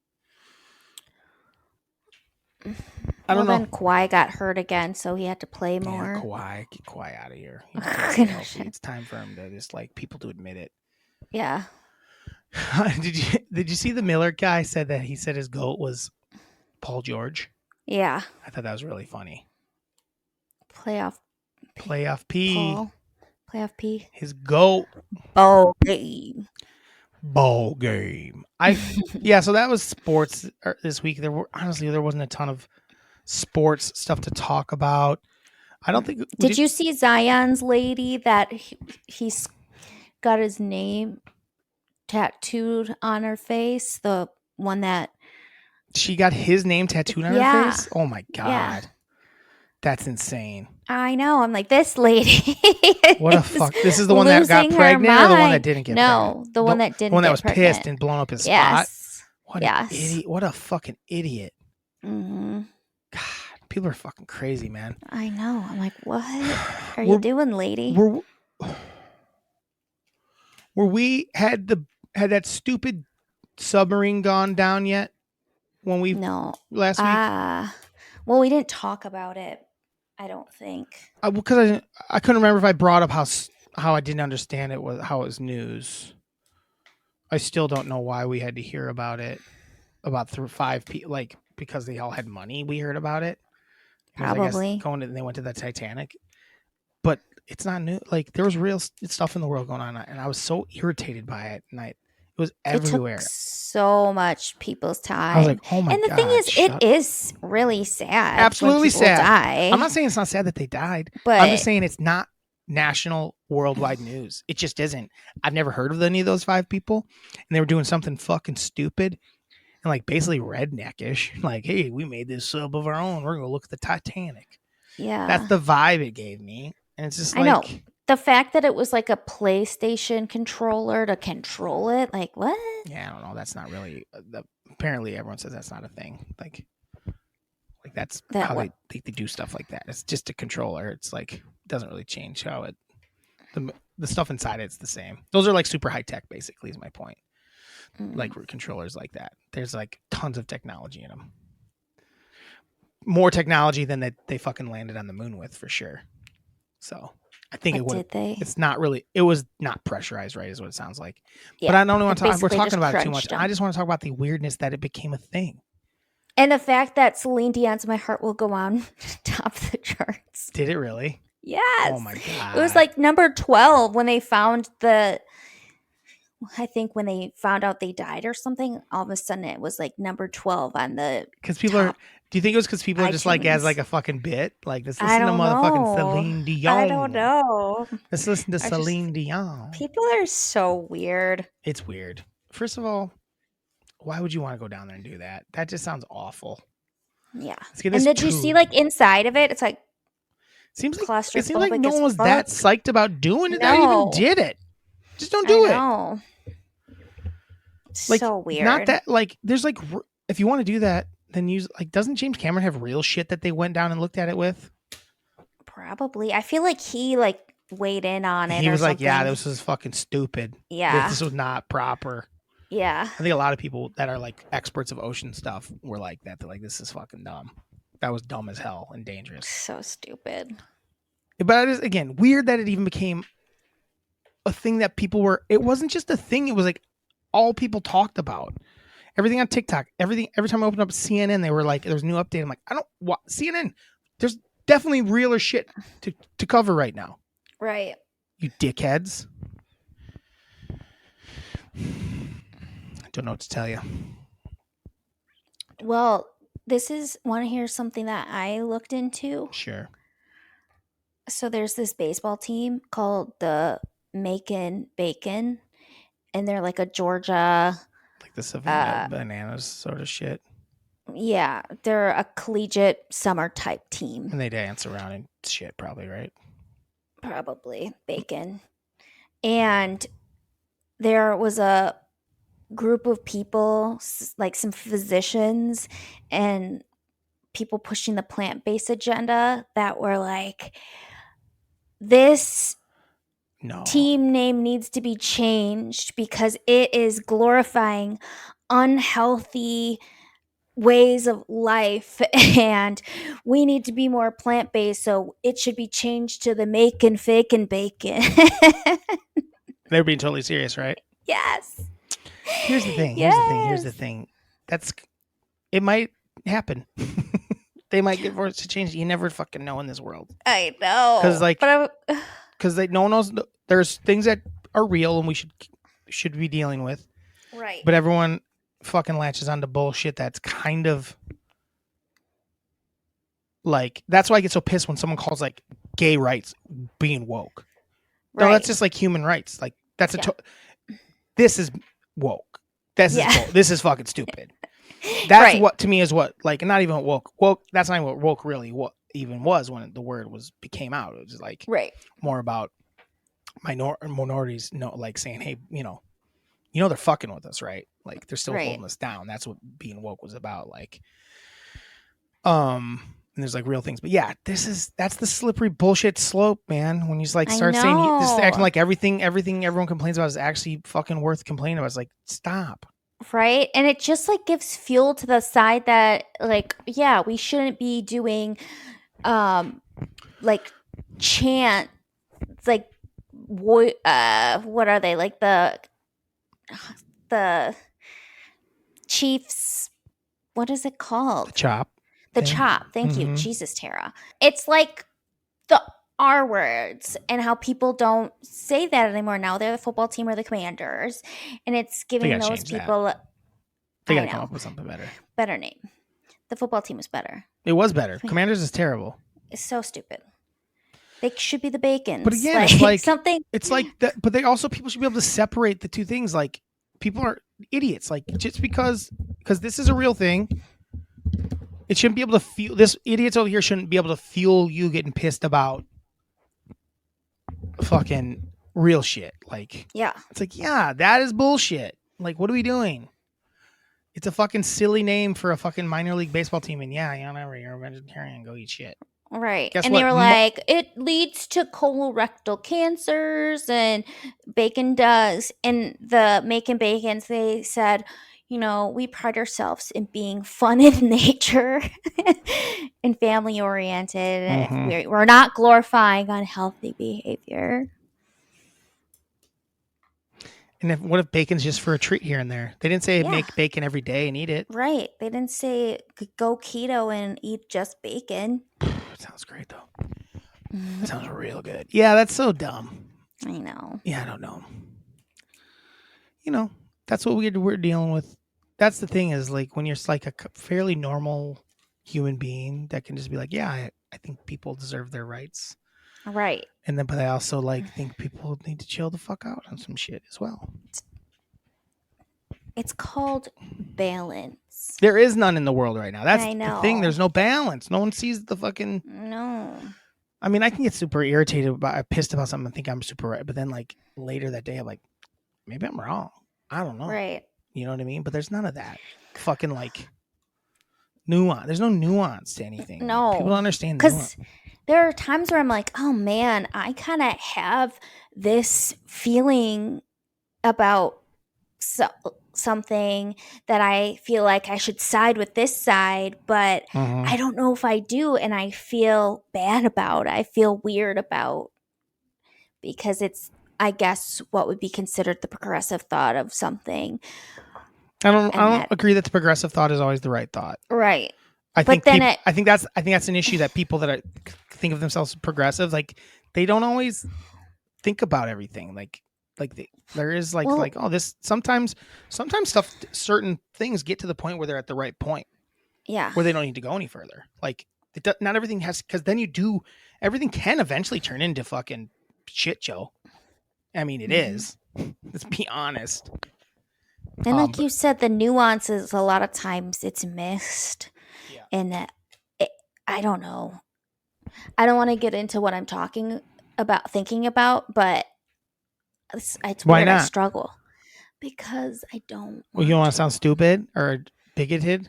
I Well, don't know. then Kawhi got hurt again, so he had to play Yeah, more. Kawhi, get Kawhi out of here. He can't stay healthy. It's time for him to just like people to admit it. Yeah. Did you see the Miller guy said that he said his goat was Paul George? Yeah. I thought that was really funny. Playoff Playoff P. Paul. Playoff P. His goat Ball game. ball game. Yeah, so that was sports this week. There wasn't a ton of sports stuff to talk about. I don't think we Did you see Zion's lady that he's got his name tattooed on her face? The one that She got his name tattooed on her face? Oh my god. Yeah. That's insane. I know. I'm like, this lady. What a fuck. This is the one that got pregnant or the one that didn't get pregnant? No, the one that didn't. The one that get was pregnant. pissed and blown up his spot. Yes. What an idiot. What a fucking idiot. Mm-hmm. God, people are fucking crazy, man. I know. I'm like, what are you doing, lady? Were we had that stupid submarine gone down yet? When we last week? Well, we didn't talk about it. I don't think because I couldn't remember if I brought up how I didn't understand it how it was news. I still don't know why we had to hear about it about through 5 people, like because they all had money. We heard about it. Probably they went to the Titanic, but it's not new. Like there was real stuff in the world going on, and I was so irritated by it. And it was everywhere. It took so much people's time. I was like, oh my god. And the thing is, it is really sad. Absolutely sad. Die. I'm not saying it's not sad that they died, but I'm just saying it's not national worldwide news. It just isn't. I've never heard of any of those 5 people, and they were doing something fucking stupid and like basically redneckish. Like, hey, we made this sub of our own. We're gonna look at the Titanic. Yeah, that's the vibe it gave me, and it's just I know. The fact that it was like a PlayStation controller to control it, like what? Yeah, I don't know. That's not really. Apparently, everyone says that's not a thing. Like that's how they do stuff like that. It's just a controller. It's like it doesn't really change how it. The stuff inside it's the same. Those are like super high tech, basically. Is my point. Like controllers like that. There's like tons of technology in them. More technology than they fucking landed on the moon with, for sure. So. I think it would. It's not really. It was not pressurized, right? Is what it sounds like. Yeah, but I don't want to talk. We're talking about it too much. I just want to talk about the weirdness that it became a thing, and the fact that Celine Dion's "My Heart Will Go On" topped the charts. Did it really? Yes. Oh my god! It was like number 12 when they found the. I think when they found out they died or something, all of a sudden it was like number 12 on the. Because people are. Do you think it was because people are just like as like a fucking bit? Like let's listen to motherfucking Celine Dion. I don't know. Let's listen to Celine Dion. People are so weird. It's weird. First of all, why would you want to go down there and do that? That just sounds awful. Yeah. And did you see like inside of it? It's like it seems like no one was that psyched about doing it. That even did it. Just don't do it. Like, so weird. Not that like there's like if you want to do that. Then use like doesn't James Cameron have real shit that they went down and looked at it with? Probably. I feel like he like weighed in on it. He was like, yeah, this was fucking stupid. Yeah. This was not proper. Yeah. I think a lot of people that are like experts of ocean stuff were like that. They're like, this is fucking dumb. That was dumb as hell and dangerous. So stupid. But it is again weird that it even became a thing that people were it wasn't just a thing, it was like all people talked about. Everything on TikTok, every time I opened up CNN, they were like, there's a new update. I'm like, I don't want CNN. There's definitely realer shit to cover right now. Right. You dickheads. I don't know what to tell you. Well, want to hear something that I looked into? Sure. So there's this baseball team called the Macon Bacon, and they're like a Georgia... Like the Savannah Bananas sort of shit. Yeah, they're a collegiate summer type team. And they dance around and shit, probably, right? Probably. Bacon. And there was a group of people, like some physicians and people pushing the plant-based agenda that were like, this team name needs to be changed because it is glorifying unhealthy ways of life and we need to be more plant-based, so it should be changed to the making fake and bacon. They're being totally serious, right? Yes. Here's the thing. Here's the thing. Here's the Yes. thing. That's it might happen. They might get forced to change. You never fucking know in this world. I Because know. like, But because no one knows. There's things that are real and we should be dealing with. right. But everyone fucking latches onto bullshit that's kind of like that's why I get so pissed when someone calls like gay rights being woke. No, that's Right. just like human rights. Like that's Yeah. this is woke. This is Yeah. this is fucking stupid. That's Right. what to me is what like not even woke. Woke. That's not even what woke really what even was when the word became out. It was like Right. more about minorities. No, like saying, hey, they're fucking with us, right? Like they're still Right. holding us down. That's what being woke was about. Like, and there's like real things, but yeah, that's the slippery bullshit slope, man. When you just like I start saying just acting know. like everything everyone complains about is actually fucking worth complaining about. It's like stop. Right? And it just like gives fuel to the side that like, yeah, we shouldn't be doing like chant like what are they? Like the Chiefs, what is it The called? chop The thing. chop. Thank you. Mm-hmm. Jesus, Tara. It's like the R words and how people don't say that anymore. Now they're the football team or the Commanders. And it's They giving gotta those change that. people, They I gotta come know, up with something better. better name. The football team is better. It was better. Commanders is terrible. It's so stupid. They should be the Bacons. But again, it's like something. It's like that. But people should be able to separate the two things. Like people are idiots. Like just because this is a real thing, it shouldn't be able to feel this. Idiots over here shouldn't be able to fuel you getting pissed about fucking real shit. Like Yeah. it's like yeah, that is bullshit. Like what are we doing? It's a fucking silly name for a fucking minor league baseball team, and yeah, you're a vegetarian, go eat shit. Right. Guess And what? they were like, it leads to colorectal cancers and bacon does. And the making bacons, they said, we pride ourselves in being fun in nature and family oriented. And if Mhm. we're not glorifying unhealthy behavior. And what if bacon's just for a treat here and there? They didn't say Yeah. make bacon every day and eat it. Right. They didn't say go keto and eat just bacon. It sounds great though. That sounds real good. Yeah, that's so dumb. I know. Yeah, I don't know. That's what we're dealing with. That's the thing is like when you're like a fairly normal human being that can just be like, yeah, I think people deserve their rights. Right. And then, but I also like think people need to chill the fuck out on some shit as well. It's called balance. There is none in the world right now. That's I the thing. know. There's no balance. No one sees the fucking. No. I mean, I can get super irritated pissed about something and think I'm super right, but then like later that day, I'm like, maybe I'm wrong. I don't know. Right. You know what I mean? But there's none of that fucking like nuance. There's no nuance to anything. No. People don't understand because there are times where I'm like, oh man, I kind of have this feeling about something that I feel like I should side with this side, but I don't know if I do, and I feel bad about. I feel weird about because it's, I guess, what would be considered the progressive thought of something. I don't agree that the progressive thought is always the right thought. Right. I think that's an issue that people that think of themselves as progressive, like they don't always think about everything. There is this sometimes stuff, certain things get to the point where they're at the right point. Yeah. Where they don't need to go any further. Like not everything has, because then everything can eventually turn into fucking shit show. I mean, it is. Let's be honest. And like you said, the nuances, a lot of times it's missed. Yeah. And I don't know. I don't want to get into what I'm thinking about, but it's Why weird. not? I struggle because I don't. Well, you don't want to sound stupid or bigoted?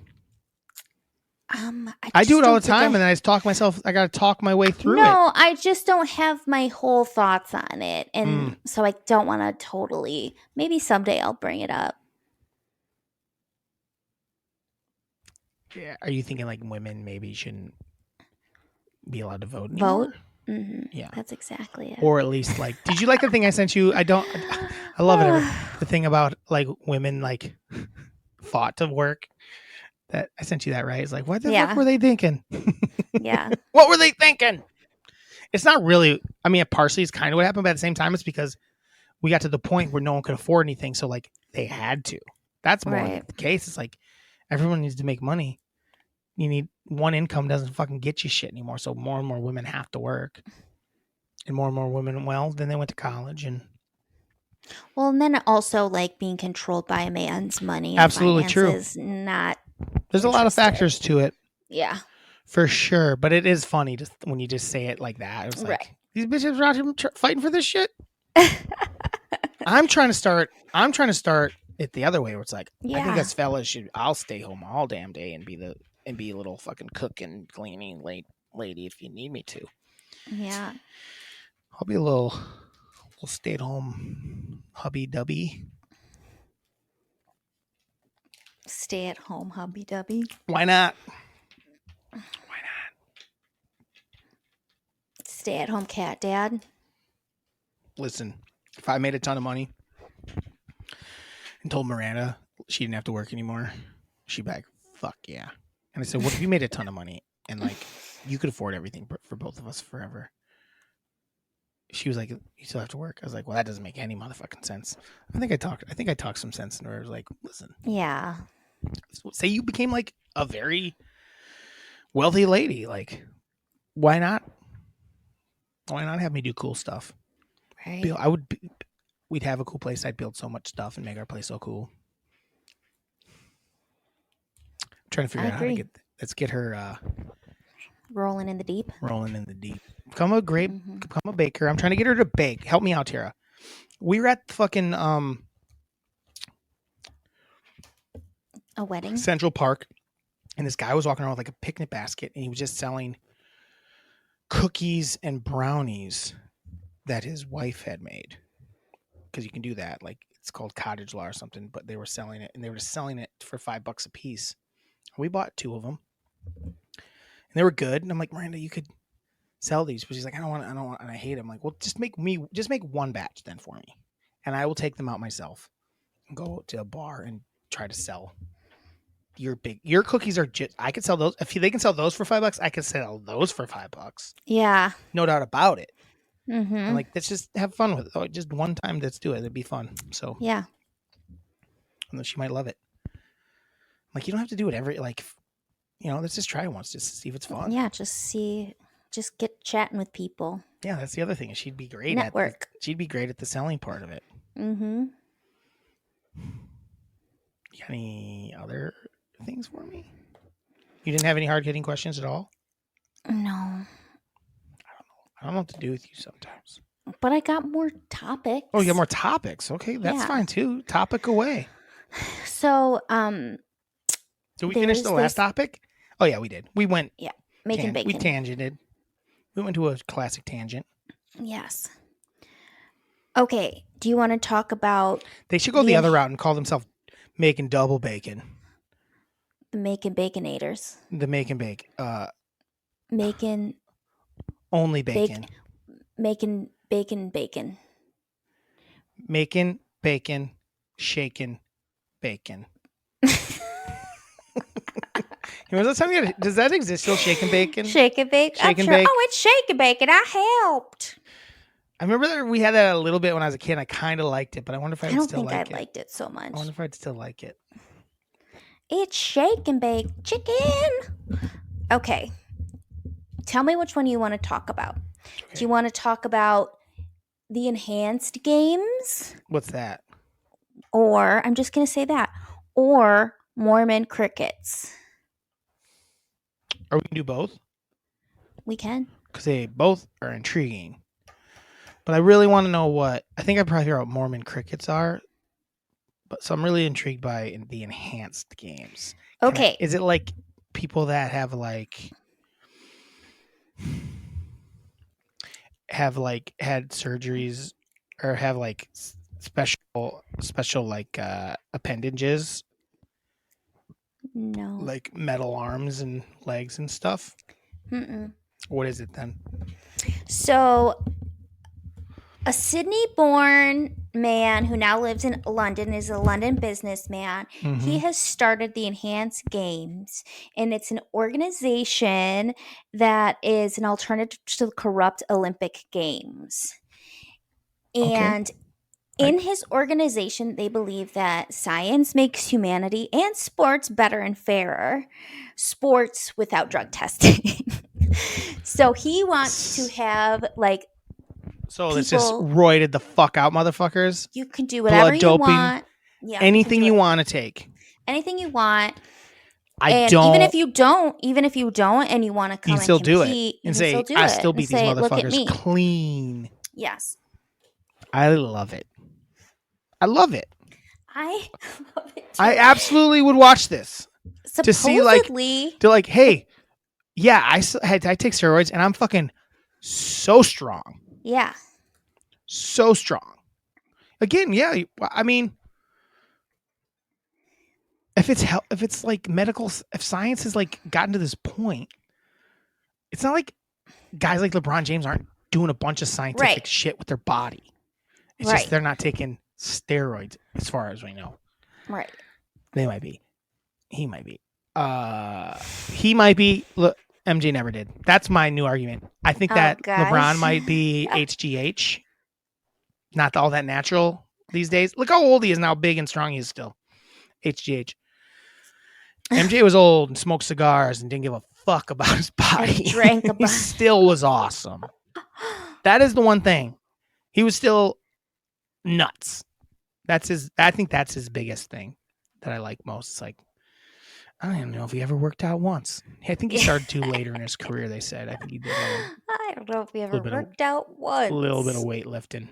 I do just it all the don't think time, and then I talk myself. I got to talk my way through it. No, I just don't have my whole thoughts on it, and so I don't want to totally. Maybe someday I'll bring it up. Yeah. Are you thinking like women maybe shouldn't be allowed to vote Vote. anymore? Yeah. That's exactly it. Or at least like, did you like the thing I sent you? I love it. The thing about like women like fought to work that I sent you that, right? It's like, what the fuck Yeah. were they thinking? Yeah. What were they thinking? It's not really, I mean, partially it's kind of what happened, but at the same time, it's because we got to the point where no one could afford anything. So like they had to. That's more Right. the case. It's like everyone needs to make money. You need one income doesn't fucking get you shit anymore. So more and more women have to work. And more women, well, then they went to college and Well, and then also like being controlled by a man's money and absolutely true. finances, not There's a lot of interested. factors to it Yeah. for sure. But it is funny just when you just say it like that. It was Right. like, these bitches are out here fighting for this shit. I'm trying to start it the other way where it's like, I think Yeah. us fellas I'll stay home all damn day and be a little fucking cook and cleaning lady if you need me to. Yeah. I'll be a little stay at home hubby dubby. Stay at home hubby dubby. Why not? Stay at home cat dad. Listen, if I made a ton of money and told Miranda she didn't have to work anymore, she'd be like, fuck yeah. And I said, what if you made a ton of money and like you could afford everything for both of us forever? She was like, you still have to work. I was like, well, that doesn't make any motherfucking sense. I think I talked some sense into her. I was like, listen, Yeah. say you became like a very wealthy lady. Like, why not? Why not have me do cool stuff? Right. We'd have a cool place. I'd build so much stuff and make our place so cool. I'm trying to figure I out how to agree. let's get her Rolling in the deep. rolling in the deep. Become Mm-hmm. a baker. I'm trying to get her to bake. Help me out, Tara. We were at fucking A wedding. Central Park, and this guy was walking around with like a picnic basket, and he was just selling cookies and brownies that his wife had made. Because you can do that, like it's called cottage law or something. But they were selling it, and they were just selling it for $5 a piece. We bought 2 of them, and they were good. And I'm like, Miranda, you could sell these, but she's like, I don't want, and I hate them. I'm like, well, just make one batch then for me, and I will take them out myself and go to a bar and try to sell your cookies are just, I could sell those if they can sell those for $5. I could sell those for $5, Yeah. no doubt about it. And Mm-hmm. like, let's just have fun with it. Oh, just one time, let's do it. It'd be fun. So, Yeah. and then she might love it. Like, you don't have to do it every like, let's just try it once just to see if it's fun. Yeah. Just get chatting with people. Yeah, that's the other thing. She'd be great Network. she'd be great at the selling part of it. Mm-hmm. You got any other things for me? You didn't have any hard hitting questions at all? No. I don't know what to do with you sometimes. But I got more topics. Oh, you got more topics. Okay, that's Yeah. fine too. Topic away. So, Did we finish the last topic? Oh yeah, we did. We went making bacon. We tangented. We went to a classic tangent. Yes. Okay. Do you want to talk about They should go the other route and call themselves Making Double Bacon. the Making Baconators? The Make and Bake. Making Only bacon. Making bacon. Making bacon, shaken bacon. Does that exist still? Shaken bacon? Shake and bake. Shake I'm and sure. bake? Oh, it's shake and bacon. I helped. I remember that we had that a little bit when I was a kid. I kind of liked it, but I wonder if I I would don't still think like I it. liked it so much. I wonder if I'd still like it. It's shake and bake chicken. Okay. Tell me which one you want to talk about. Okay. Do you want to talk about the enhanced games? What's that? Or, I'm just going to say that, or Mormon crickets? Are we going to do both? We can. Because they both are intriguing. But I really want to know what, I think I probably hear what Mormon crickets are. But so I'm really intrigued by the enhanced games. Okay. Is it like people that have like had surgeries or have like special like appendages? No. Like metal arms and legs and stuff? Mm-mm. What is it then? So, a Sydney born man who now lives in London is a London businessman. He Mm-hmm. has started the Enhanced Games, and it's an organization that is an alternative to the corrupt Olympic Games. Okay. And I, in his organization, they believe that science makes humanity and sports better and fairer. Sports without drug testing. So he wants to have like so it's just people, roided the fuck out, motherfuckers. you can do whatever Blood you doping, want. Yeah, you can anything do you it want to take. anything you want. I And even don't. if you don't, even if you don't and you want to You come can and still do it compete, you and can still say, do I it still and beat these say, look at motherfuckers me. clean. Yes. I love it. I love it. I love it I too. absolutely would watch this to see Supposedly, like, hey, yeah, I take steroids and I'm fucking so strong, yeah. so strong. Again, yeah. I mean, if it's like if science has like gotten to this point, it's not like guys like LeBron James aren't doing a bunch of Right. scientific shit with their body. It's just Right. they're not taking steroids, as far as we know. Right. They might be. He might be. He might be. Look, MJ never did. That's my new argument. I think Oh that LeBron gosh. might be HGH, not all that natural these days. Look how old he is now, big and strong he is still. HGH. MJ was old and smoked cigars and didn't give a fuck about his And body. drank a He bunch. still was awesome. That is the one thing. He was still nuts. I think that's his biggest thing that I like most. It's like, I don't even know if he ever worked out once. I think he Yeah. started to later in his career, they said. I think he did I don't know if we a ever little worked out little bit of once. weightlifting.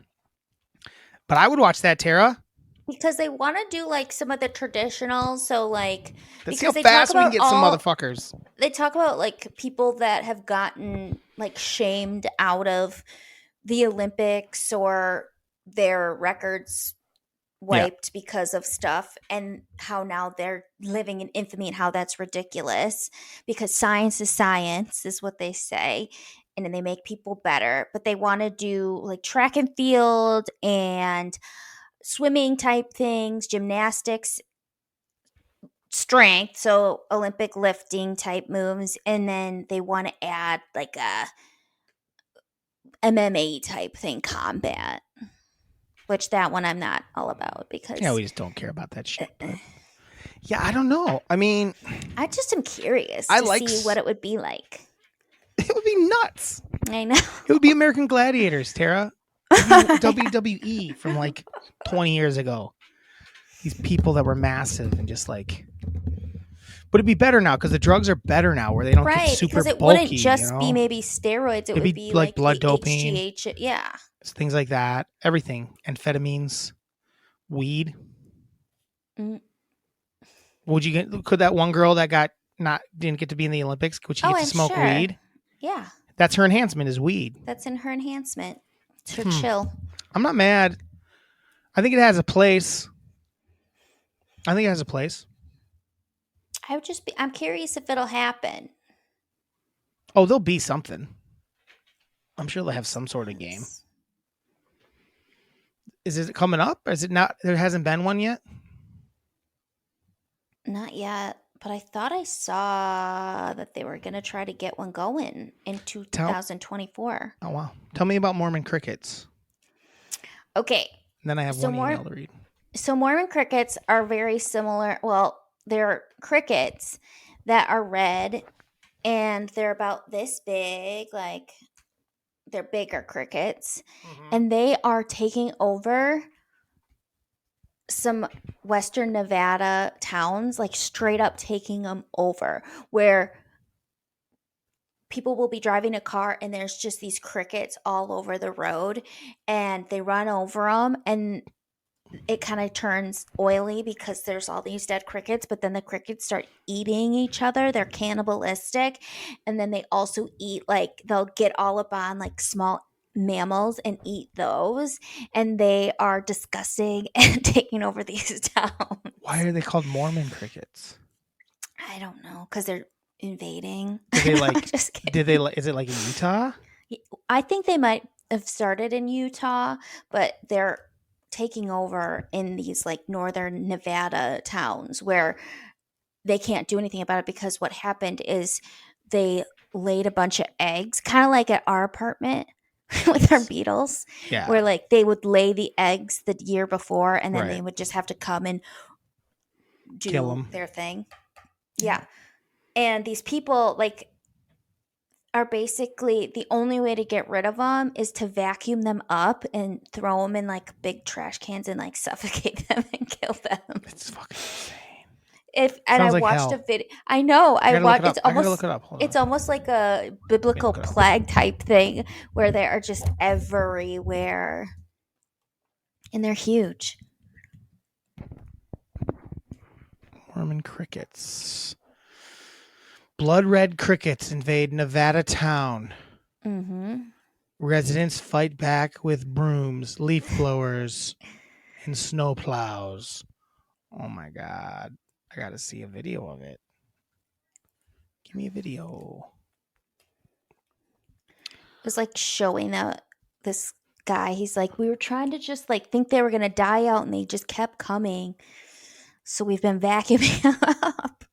But I would watch that, Tara. Because they want to do like some of the traditional, so like Let's see how because they talk fast we can about get some all motherfuckers. they talk about like people that have gotten like shamed out of the Olympics or their records Yeah. wiped because of stuff, and how now they're living in infamy and how that's ridiculous because science is what they say, and then they make people better, but they want to do like track and field and swimming type things, gymnastics, strength, so Olympic lifting type moves, and then they want to add like a MMA type thing, combat, which that one I'm not all about Yeah, because we just don't care about that shit. But yeah, I don't know. I mean, I just am curious I to like see what it would be like. it would be nuts. I know. It would be American Gladiators, Tara. It would be WWE from like 20 years ago. These people that were massive and just like, but it'd be better now because the drugs are better now where they don't get Right, super because it bulky, wouldn't you just be know? maybe steroids, it It'd would be be like like blood the doping, HGH. Yeah. things like that, everything, amphetamines, weed. Mm. Would you get? Could that one girl that didn't get to be in the Olympics? Could she Oh, get to I'm smoke sure. weed? Yeah. That's her enhancement is weed. That's in her enhancement. It's her Hmm. chill. I'm not mad. I think it has a place. I think it has a place. I'm curious if it'll happen. Oh, there'll be something. I'm sure they'll have some sort of game. Yes. Is it coming up? Or is it not? There hasn't been one yet. Not yet, but I thought I saw that they were going to try to get one going in Tell. 2024. Oh wow. Tell me about Mormon crickets. Okay. And then I have So one email to read. So Mormon crickets are very similar. Well, they're crickets that are red and they're about this big, like they're bigger crickets, and they are taking over some Western Nevada towns, like straight up taking them over, where people will be driving a car and there's just these crickets all over the road and they run over them and it kind of turns oily because there's all these dead crickets, but then the crickets start eating each other. They're cannibalistic. And then they also eat, like, they'll get all up on like small mammals and eat those. And they are disgusting and taking over these towns. Why are they called Mormon crickets? I don't know because they're invading. Did they No, I'm like? just kidding. Did they? Is it like in Utah? I think they might have started in Utah, but they're taking over in these like northern Nevada towns where they can't do anything about it because what happened is they laid a bunch of eggs, kind of like at our apartment with our Yes. beetles, Yeah. where like they would lay the eggs the year before and then Right. they would just have to come and Kill do them. their thing. Yeah. Yeah. And these people like are basically the only way to get rid of them is to vacuum them up and throw them in like big trash cans and like suffocate them and kill them. It's fucking insane. If and I Sounds like watched a hell. video. I know. I I gotta look watched. it up. I gotta look it up. Hold It's on. almost like a Let me biblical look it up. plague type thing where they are just everywhere and they're huge. Mormon crickets. Blood red crickets invade Nevada town. Mm-hmm. Residents fight back with brooms, leaf blowers, and snow plows. Oh my god. I gotta see a video of it. Give me a video. It was like showing that this guy. He's like, we were trying to just like think they were gonna die out, and they just kept coming. So we've been vacuuming them up,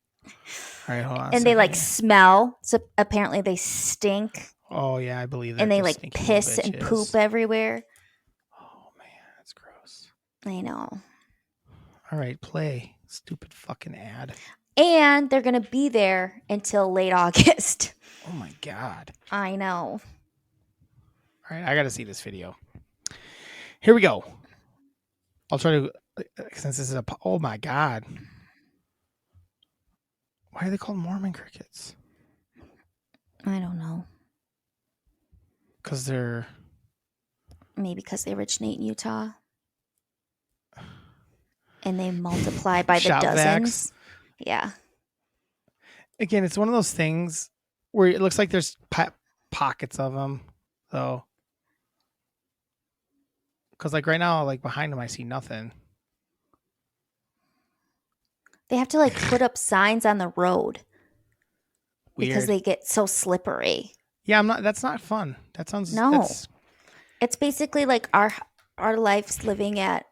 All right, hold on a and they second like here. smell. So apparently they stink, Oh yeah, I believe that and they they're like stinky little piss and bitches. poop everywhere. Oh man, that's gross. I know. All right, play. Stupid fucking ad. And they're going to be there until late August. Oh my god. I know. All right, I gotta see this video. Here we go. I'll try to, since this is a. Oh my god. Why are they called Mormon crickets? I don't know. Because they're. Maybe because they originate in Utah. And they multiply by the Shop dozens. vacs. Yeah. Again, it's one of those things where it looks like there's pockets of them, though. Because like right now, like behind them, I see nothing. They have to like put up signs on the road Weird. because they get so slippery. Yeah, I'm not. That's not fun. That sounds. No. That's, It's basically like our lives living at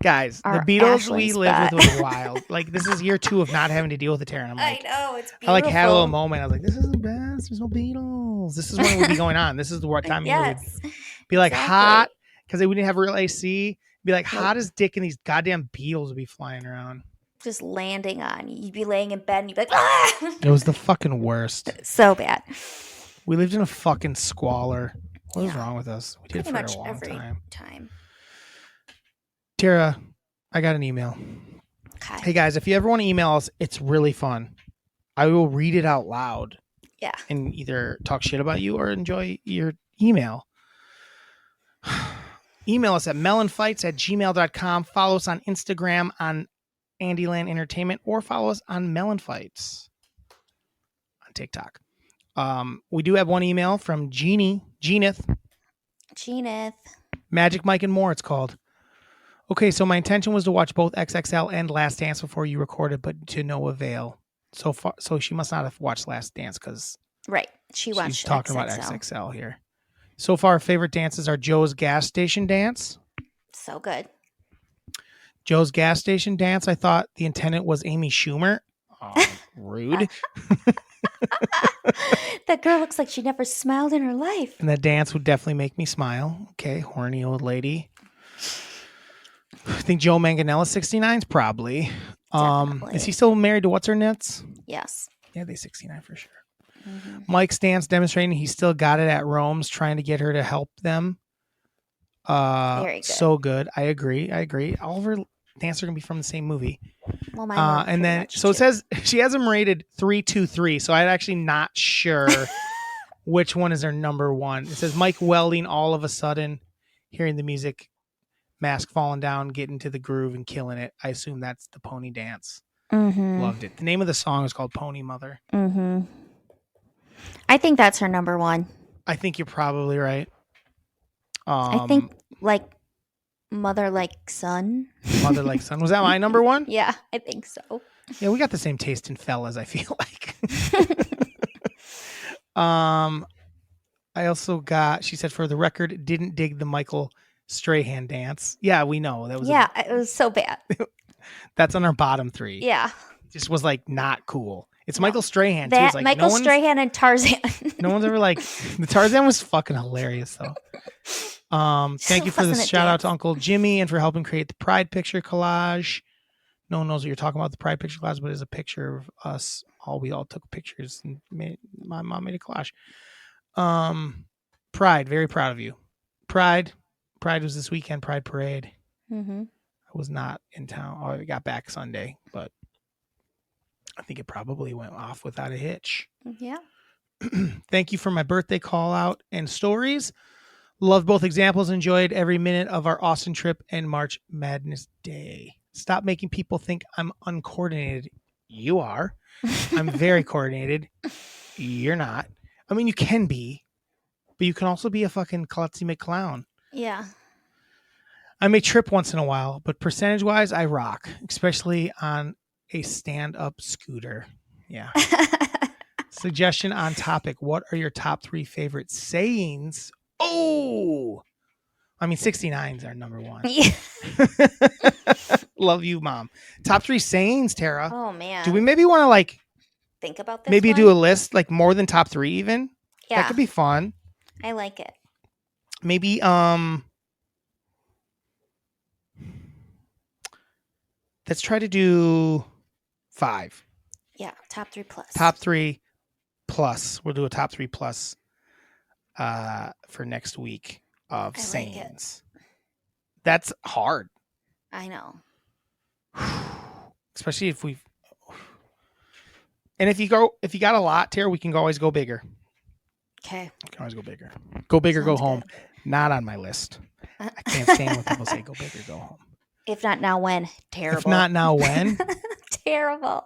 guys, the our Beatles Ashland we lived spot. with was wild. Like this is year 2 of not having to deal with the terror. And I'm like, know, it's I like beautiful. had a little moment. I was like, this isn't bad. There's no Beatles. This is when it would be going on. This is the what time of year would Yes. be like exactly. hot because we didn't have real AC. Be like Nope. hot as dick, and these goddamn Beatles would be flying around. Just landing on you. You'd be laying in bed and you'd be like, ah! It was the fucking worst. So bad. We lived in a fucking squalor. What was Yeah. wrong with us? We did Pretty it for much a long every time. time. Tara, I got an email. Okay. Hey guys, if you ever want to email us, it's really fun. I will read it out loud. Yeah. And either talk shit about you or enjoy your email. Email us at MELLONfights@gmail.com. Follow us on Instagram on Andyland Entertainment or follow us on MELLONfights on TikTok. We do have one email from Geneth, Geneth. Magic Mike and More, it's called. Okay, so my intention was to watch both XXL and Last Dance before you recorded, but to no avail. So far, so she must not have watched Last Dance because Right. She's talking XXL. about XXL here. So far, favorite dances are Joe's gas station dance. So good. Joe's gas station dance. I thought the intendant was Amy Schumer. Rude. That girl looks like she never smiled in her life. And the dance would definitely make me smile. Okay, horny old lady. I think Joe Manganiello 69's probably. Definitely. Is he still married to what's her nuts? Yes. Yeah, they 69 for sure. Mm-hmm. Mike's dance demonstrating he still got it at Rome's, trying to get her to help them. Very good. So good. I agree. All of her dances are gonna be from the same movie. Well, mine were And then much so it too. says she has them rated 3, 2, 3. So I'm actually not sure which one is her number one. It says Mike welding all of a sudden, hearing the music, mask falling down, getting to the groove and killing it. I assume that's the pony dance. Mm-hmm. Loved it. The name of the song is called Pony Mother. Mm-hmm. I think that's her number one. I think you're probably right. I think like Mother Like Son. Mother Like Son. Was that my number one? Yeah, I think so. Yeah, we got the same taste in fellas, I feel like. I also got, she said, for the record, didn't dig the Michael Strahan dance. Yeah, we know. Yeah, it was so bad. That's on our bottom 3. Yeah. Just was like not cool. It's No. Michael Strahan too. It's That like Michael Strahan and Tarzan. no one's ever like the Tarzan was fucking hilarious though. Thank you for this shout out to Uncle Jimmy and for helping create the Pride picture collage. No one knows what you're talking about, the Pride picture collage, but it's a picture of us. We all took pictures and my mom made a collage. Pride, very proud of you. Pride was this weekend, Pride Parade. Mm-hmm. I was not in town. I got back Sunday, but I think it probably went off without a hitch. Yeah. Thank you for my birthday call out and stories. Loved both examples. Enjoyed every minute of our Austin trip and March Madness Day. Stop making people think I'm uncoordinated. You are. I'm very coordinated. You're not. I mean, you can be, but you can also be a fucking klutzy McClown. Yeah. I may trip once in a while, but percentage-wise, I rock, especially on a stand-up scooter. Yeah. Suggestion on topic. What are your top 3 favorite sayings? Oh! I mean, 69's our number 1. Yeah. Love you, Mom. Top 3 sayings, Tara. Oh, man. Do we maybe want to, like, think about this maybe one? do a list, like, more than top 3 even? Yeah. That could be fun. I like it. Maybe, let's try to do 5. Yeah, top 3 plus. Top 3 plus. We'll do a top 3 plus for next week of sayings. Like that's hard. I know. Especially if we've. And if you got a lot, Tara, we can always go bigger. Okay. We can always go bigger. Go bigger, Sounds go home. Good. Not on my list. I can't stand when people say go bigger, go home. If not now, when? Terrible. If not now, when? Terrible.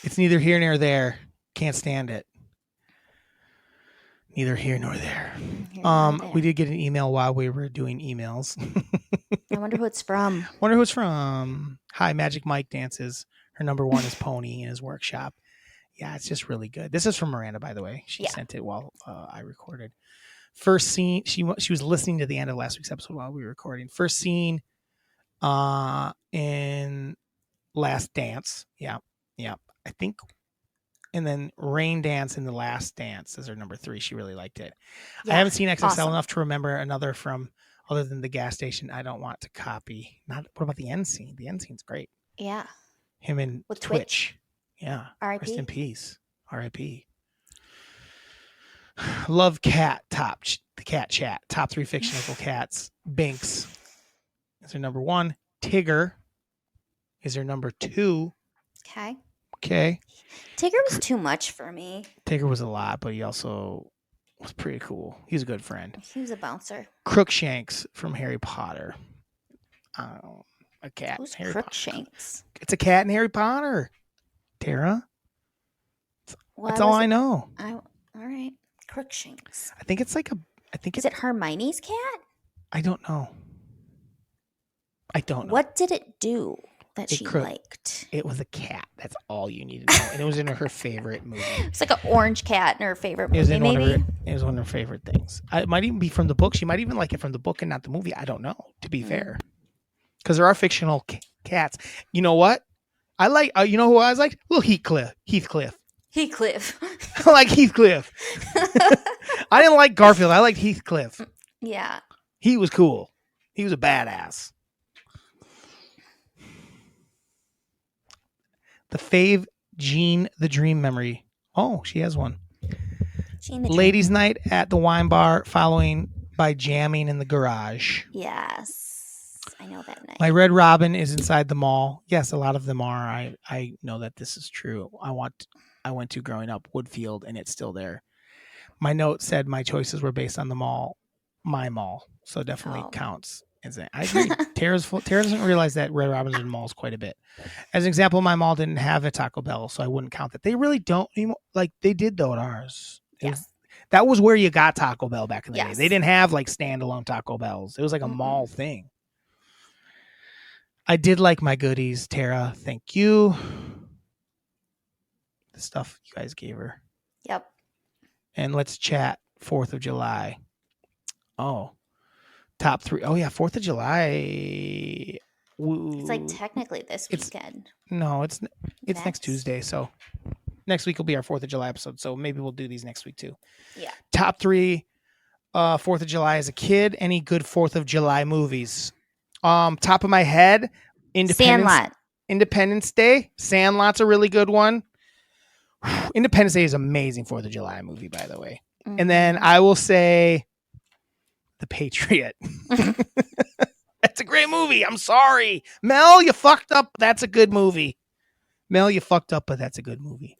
It's neither here nor there. Can't stand it. Neither here nor there. We did get an email while we were doing emails. I wonder who it's from. Wonder who it's from. Hi, Magic Mike dances. Her number 1 is Pony in his workshop. Yeah, it's just really good. This is from Miranda, by the way. She sent it while I recorded. First scene, she was listening to the end of last week's episode while we were recording. First scene in Last Dance. Yeah. I think. And then Rain Dance in The Last Dance is her number 3. She really liked it. Yeah, I haven't seen XXL enough to remember another from other than the gas station. I don't want to copy. What about the end scene? The end scene's great. Yeah. Him and with Twitch. Yeah. R.I.P. Rest in peace. R.I.P. Love cat top. The cat chat. Top 3 fictional cats. Binks is her number 1. Tigger is her number 2. Okay. Tigger was too much for me. Tigger was a lot, but he also was pretty cool. He was a good friend. He was a bouncer. Crookshanks from Harry Potter. A cat. Who's Crookshanks? It's a cat in Harry Potter. Tara. That's all I know. All right. Crookshanks. I think it's like Is it Hermione's cat? I don't know. What did it do that she liked? It was a cat. That's all you need to know. And it was in her favorite movie. It's like an orange cat in her favorite movie, It was one of her favorite things. It might even be from the book. She might even like it from the book and not the movie. I don't know, to be fair. Because there are fictional cats. You know what? I like, you know who I was like? Little Heathcliff. I like Heathcliff. I didn't like Garfield. I liked Heathcliff. Yeah. He was cool. He was a badass. The fave Jean the Dream memory. Oh, she has one. Ladies' night at the wine bar, following by jamming in the garage. Yes. I know that night. My Red Robin is inside the mall. Yes, a lot of them are. I know that this is true. I went to growing up Woodfield, and it's still there. My note said my choices were based on the mall, my mall. So definitely counts. I agree. Tara doesn't realize that Red Robin's in malls quite a bit. As an example, my mall didn't have a Taco Bell, so I wouldn't count that. They really don't anymore. Like they did though at ours. That was where you got Taco Bell back in the day. They didn't have like standalone Taco Bells. It was like a mall thing. I did like my goodies, Tara. Thank you. the stuff you guys gave her. Yep. And let's chat 4th of July. Oh, top 3. Oh, yeah, 4th of July. It's like technically this It's weekend. No, it's next Tuesday. So next week will be our 4th of July episode. So maybe we'll do these next week too. Yeah. Top 3 4th of July as a kid. Any good 4th of July movies? Top of my head, Independence Day. Sandlot's a really good one. Independence Day is amazing 4th of July movie, by the way. Mm-hmm. And then I will say The Patriot. That's a great movie. I'm sorry. Mel, you fucked up. That's a good movie. Mel, you fucked up, but that's a good movie.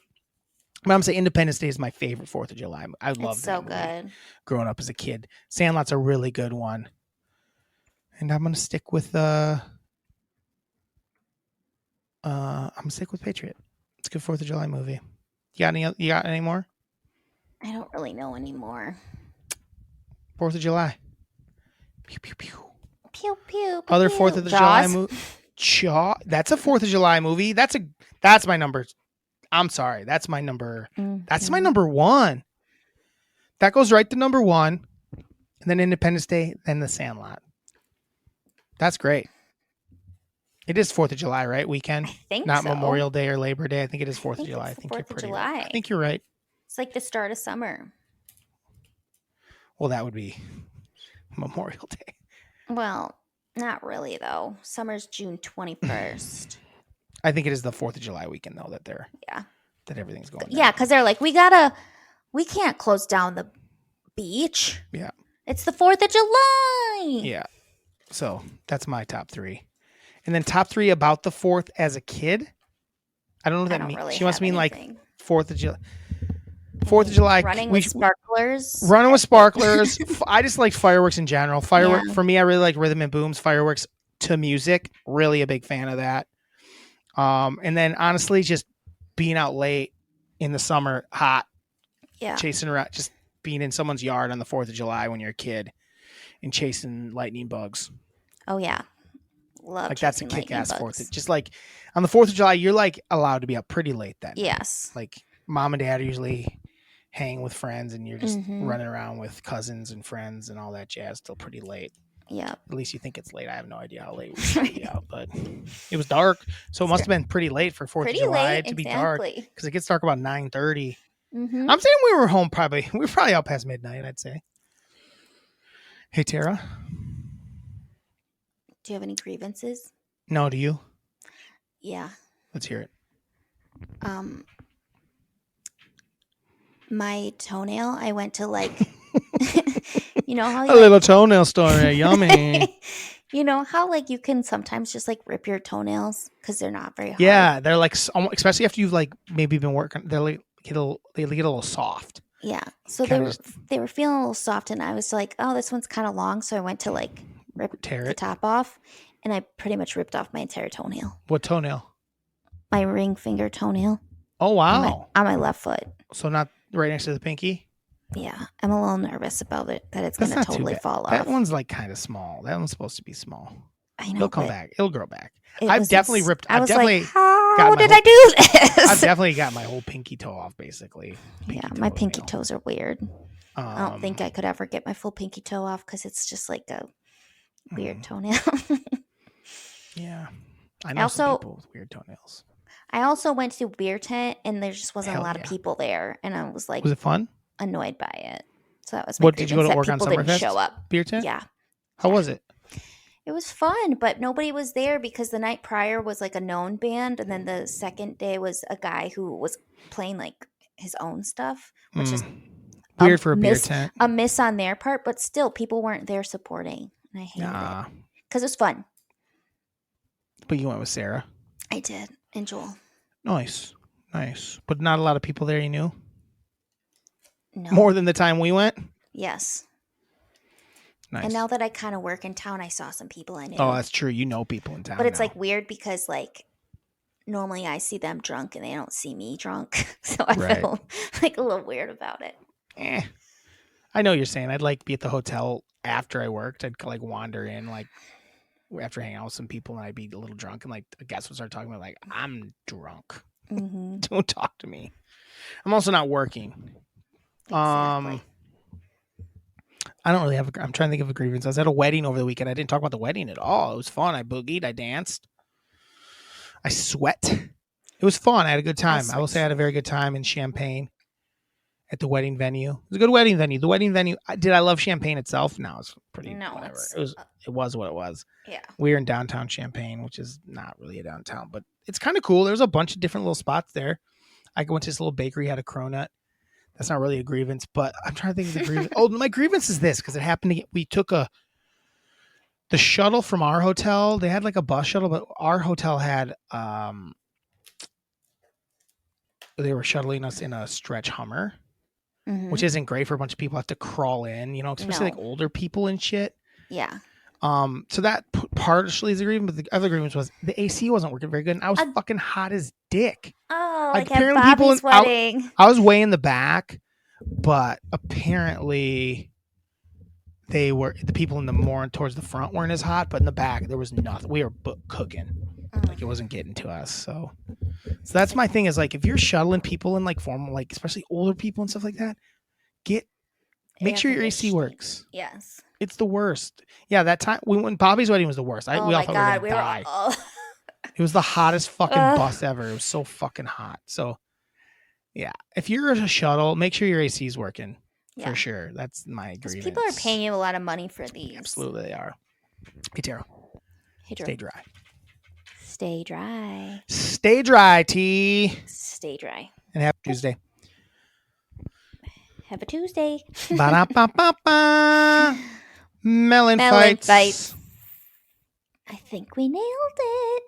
But I'm saying Independence Day is my favorite 4th of July. I love that movie. Good. Growing up as a kid. Sandlot's a really good one. And I'm gonna stick with Patriot. It's a good 4th of July movie. You got any more? I don't really know anymore. 4th of July. Pew pew pew. Pew pew. Other 4th of July movie. That's a 4th of July movie. That's my number. I'm sorry. That's my number. Mm-hmm. That's my number 1. That goes right to number 1. And then Independence Day, then The Sandlot. That's great. It is 4th of July, right? Weekend? I think Not so. Memorial Day or Labor Day. I think it is 4th of July. I think you're pretty right. I think you're right. It's like the start of summer. Well, that would be Memorial Day. Well, not really, though. Summer's June 21st. I think it is the 4th of July weekend, though, that everything's going down. Yeah, because they're like, we can't close down the beach. Yeah. It's the 4th of July. Yeah. So that's my top 3. And then top 3 about the 4th as a kid. I don't know what that means. Really she must mean anything. Like 4th of July. 4th of July. Running with sparklers. Running with sparklers. I just like fireworks in general. Fireworks for me, I really like rhythm and booms. Fireworks to music. Really a big fan of that. And then honestly, just being out late in the summer, hot. Yeah. Chasing around, just being in someone's yard on the 4th of July when you're a kid and chasing lightning bugs. Oh yeah. Love like that's a kick-ass 4th. Just like on the 4th of July, you're like allowed to be up pretty late then. Yes. Like mom and dad are usually hanging with friends and you're just running around with cousins and friends and all that jazz till pretty late. Yeah. At least you think it's late. I have no idea how late we should be out, but it was dark. So it must have been pretty late for 4th of July to be dark. Because it gets dark about 9:30. Mm-hmm. I'm saying we were home we were probably out past midnight, I'd say. Hey, Tara. Do you have any grievances? No, do you? Yeah. Let's hear it. My toenail, I went to like, you know how a little toenail story, yummy. You know how like you can sometimes just like rip your toenails because they're not very hard. Yeah, they're like, especially after you've like maybe been working, they get a little soft. Yeah, so they were feeling a little soft, and I was like, oh, this one's kind of long, so I went to like tear the top off, and I pretty much ripped off my entire toenail. What toenail? My ring finger toenail. Oh wow! On my left foot. So not right next to the pinky. Yeah, I'm a little nervous about it that it's going to totally fall off. That one's like kind of small. That one's supposed to be small. I know. It'll come back. It'll grow back. I've definitely ripped. I was like, how did I do this? I've definitely got my whole pinky toe off, basically. My pinky toes are weird. I don't think I could ever get my full pinky toe off because it's just like a weird toenail. Yeah, I know some people with weird toenails. I also went to a beer tent, and there just wasn't a lot of people there, and I was like, was it fun? Annoyed by it. So that was my what did you go to work on Summerfest? Didn't show up. Beer tent? Yeah. How was it? It was fun, but nobody was there because the night prior was like a known band, and then the second day was a guy who was playing like his own stuff, which is weird for a beer tent. A miss on their part, but still people weren't there supporting. And I hated it. Because it was fun. But you went with Sarah. I did. And Joel. Nice. But not a lot of people there you knew? No. More than the time we went? Yes. Nice. And now that I kind of work in town, I saw some people I knew. Oh, that's true. You know people in town. But it's like weird because like normally I see them drunk and they don't see me drunk. So I feel like a little weird about it. I know what you're saying. I'd like be at the hotel after I worked. I'd like wander in like after hanging out with some people and I'd be a little drunk and like a guest would start talking about like, I'm drunk. Don't talk to me. I'm also not working. Exactly. I don't really have. I'm trying to think of a grievance. I was at a wedding over the weekend. I didn't talk about the wedding at all. It was fun. I boogied. I danced. I sweat. It was fun. I had a good time. I will say I had a very good time in Champaign at the wedding venue. It was a good wedding venue. The wedding venue. Did I love Champaign itself? No, it's pretty whatever. It was. It was what it was. Yeah. We were in downtown Champaign, which is not really a downtown, but it's kind of cool. There's a bunch of different little spots there. I went to this little bakery, had a cronut. That's not really a grievance, but I'm trying to think of the grievance. Oh, my grievance is this because it happened to get. We took the shuttle from our hotel. They had like a bus shuttle, but our hotel had they were shuttling us in a stretch Hummer, which isn't great for a bunch of people have to crawl in, especially like older people and shit. Yeah. So that partially is a grievance, but the other grievance was the AC wasn't working very good, and I was fucking hot as dick. Oh, like at Bobby's wedding. I was way in the back, but apparently the people in the more towards the front weren't as hot, but in the back there was nothing. We were cooking, like it wasn't getting to us. So that's my thing is like if you're shuttling people in like formal, like especially older people and stuff like that, make sure your AC works. Yes, it's the worst. Yeah, that time when Bobby's wedding was the worst. We all thought we were gonna die. It was the hottest fucking bus ever. It was so fucking hot. So yeah, if you're a shuttle, make sure your AC is working. For sure. That's my grievance. People are paying you a lot of money for these. Absolutely, they are. Hey, Tara. Hey, Drew. Stay dry. Stay dry. Stay dry, T. Stay dry. And happy Tuesday. Have a Tuesday. Melon fights. I think we nailed it.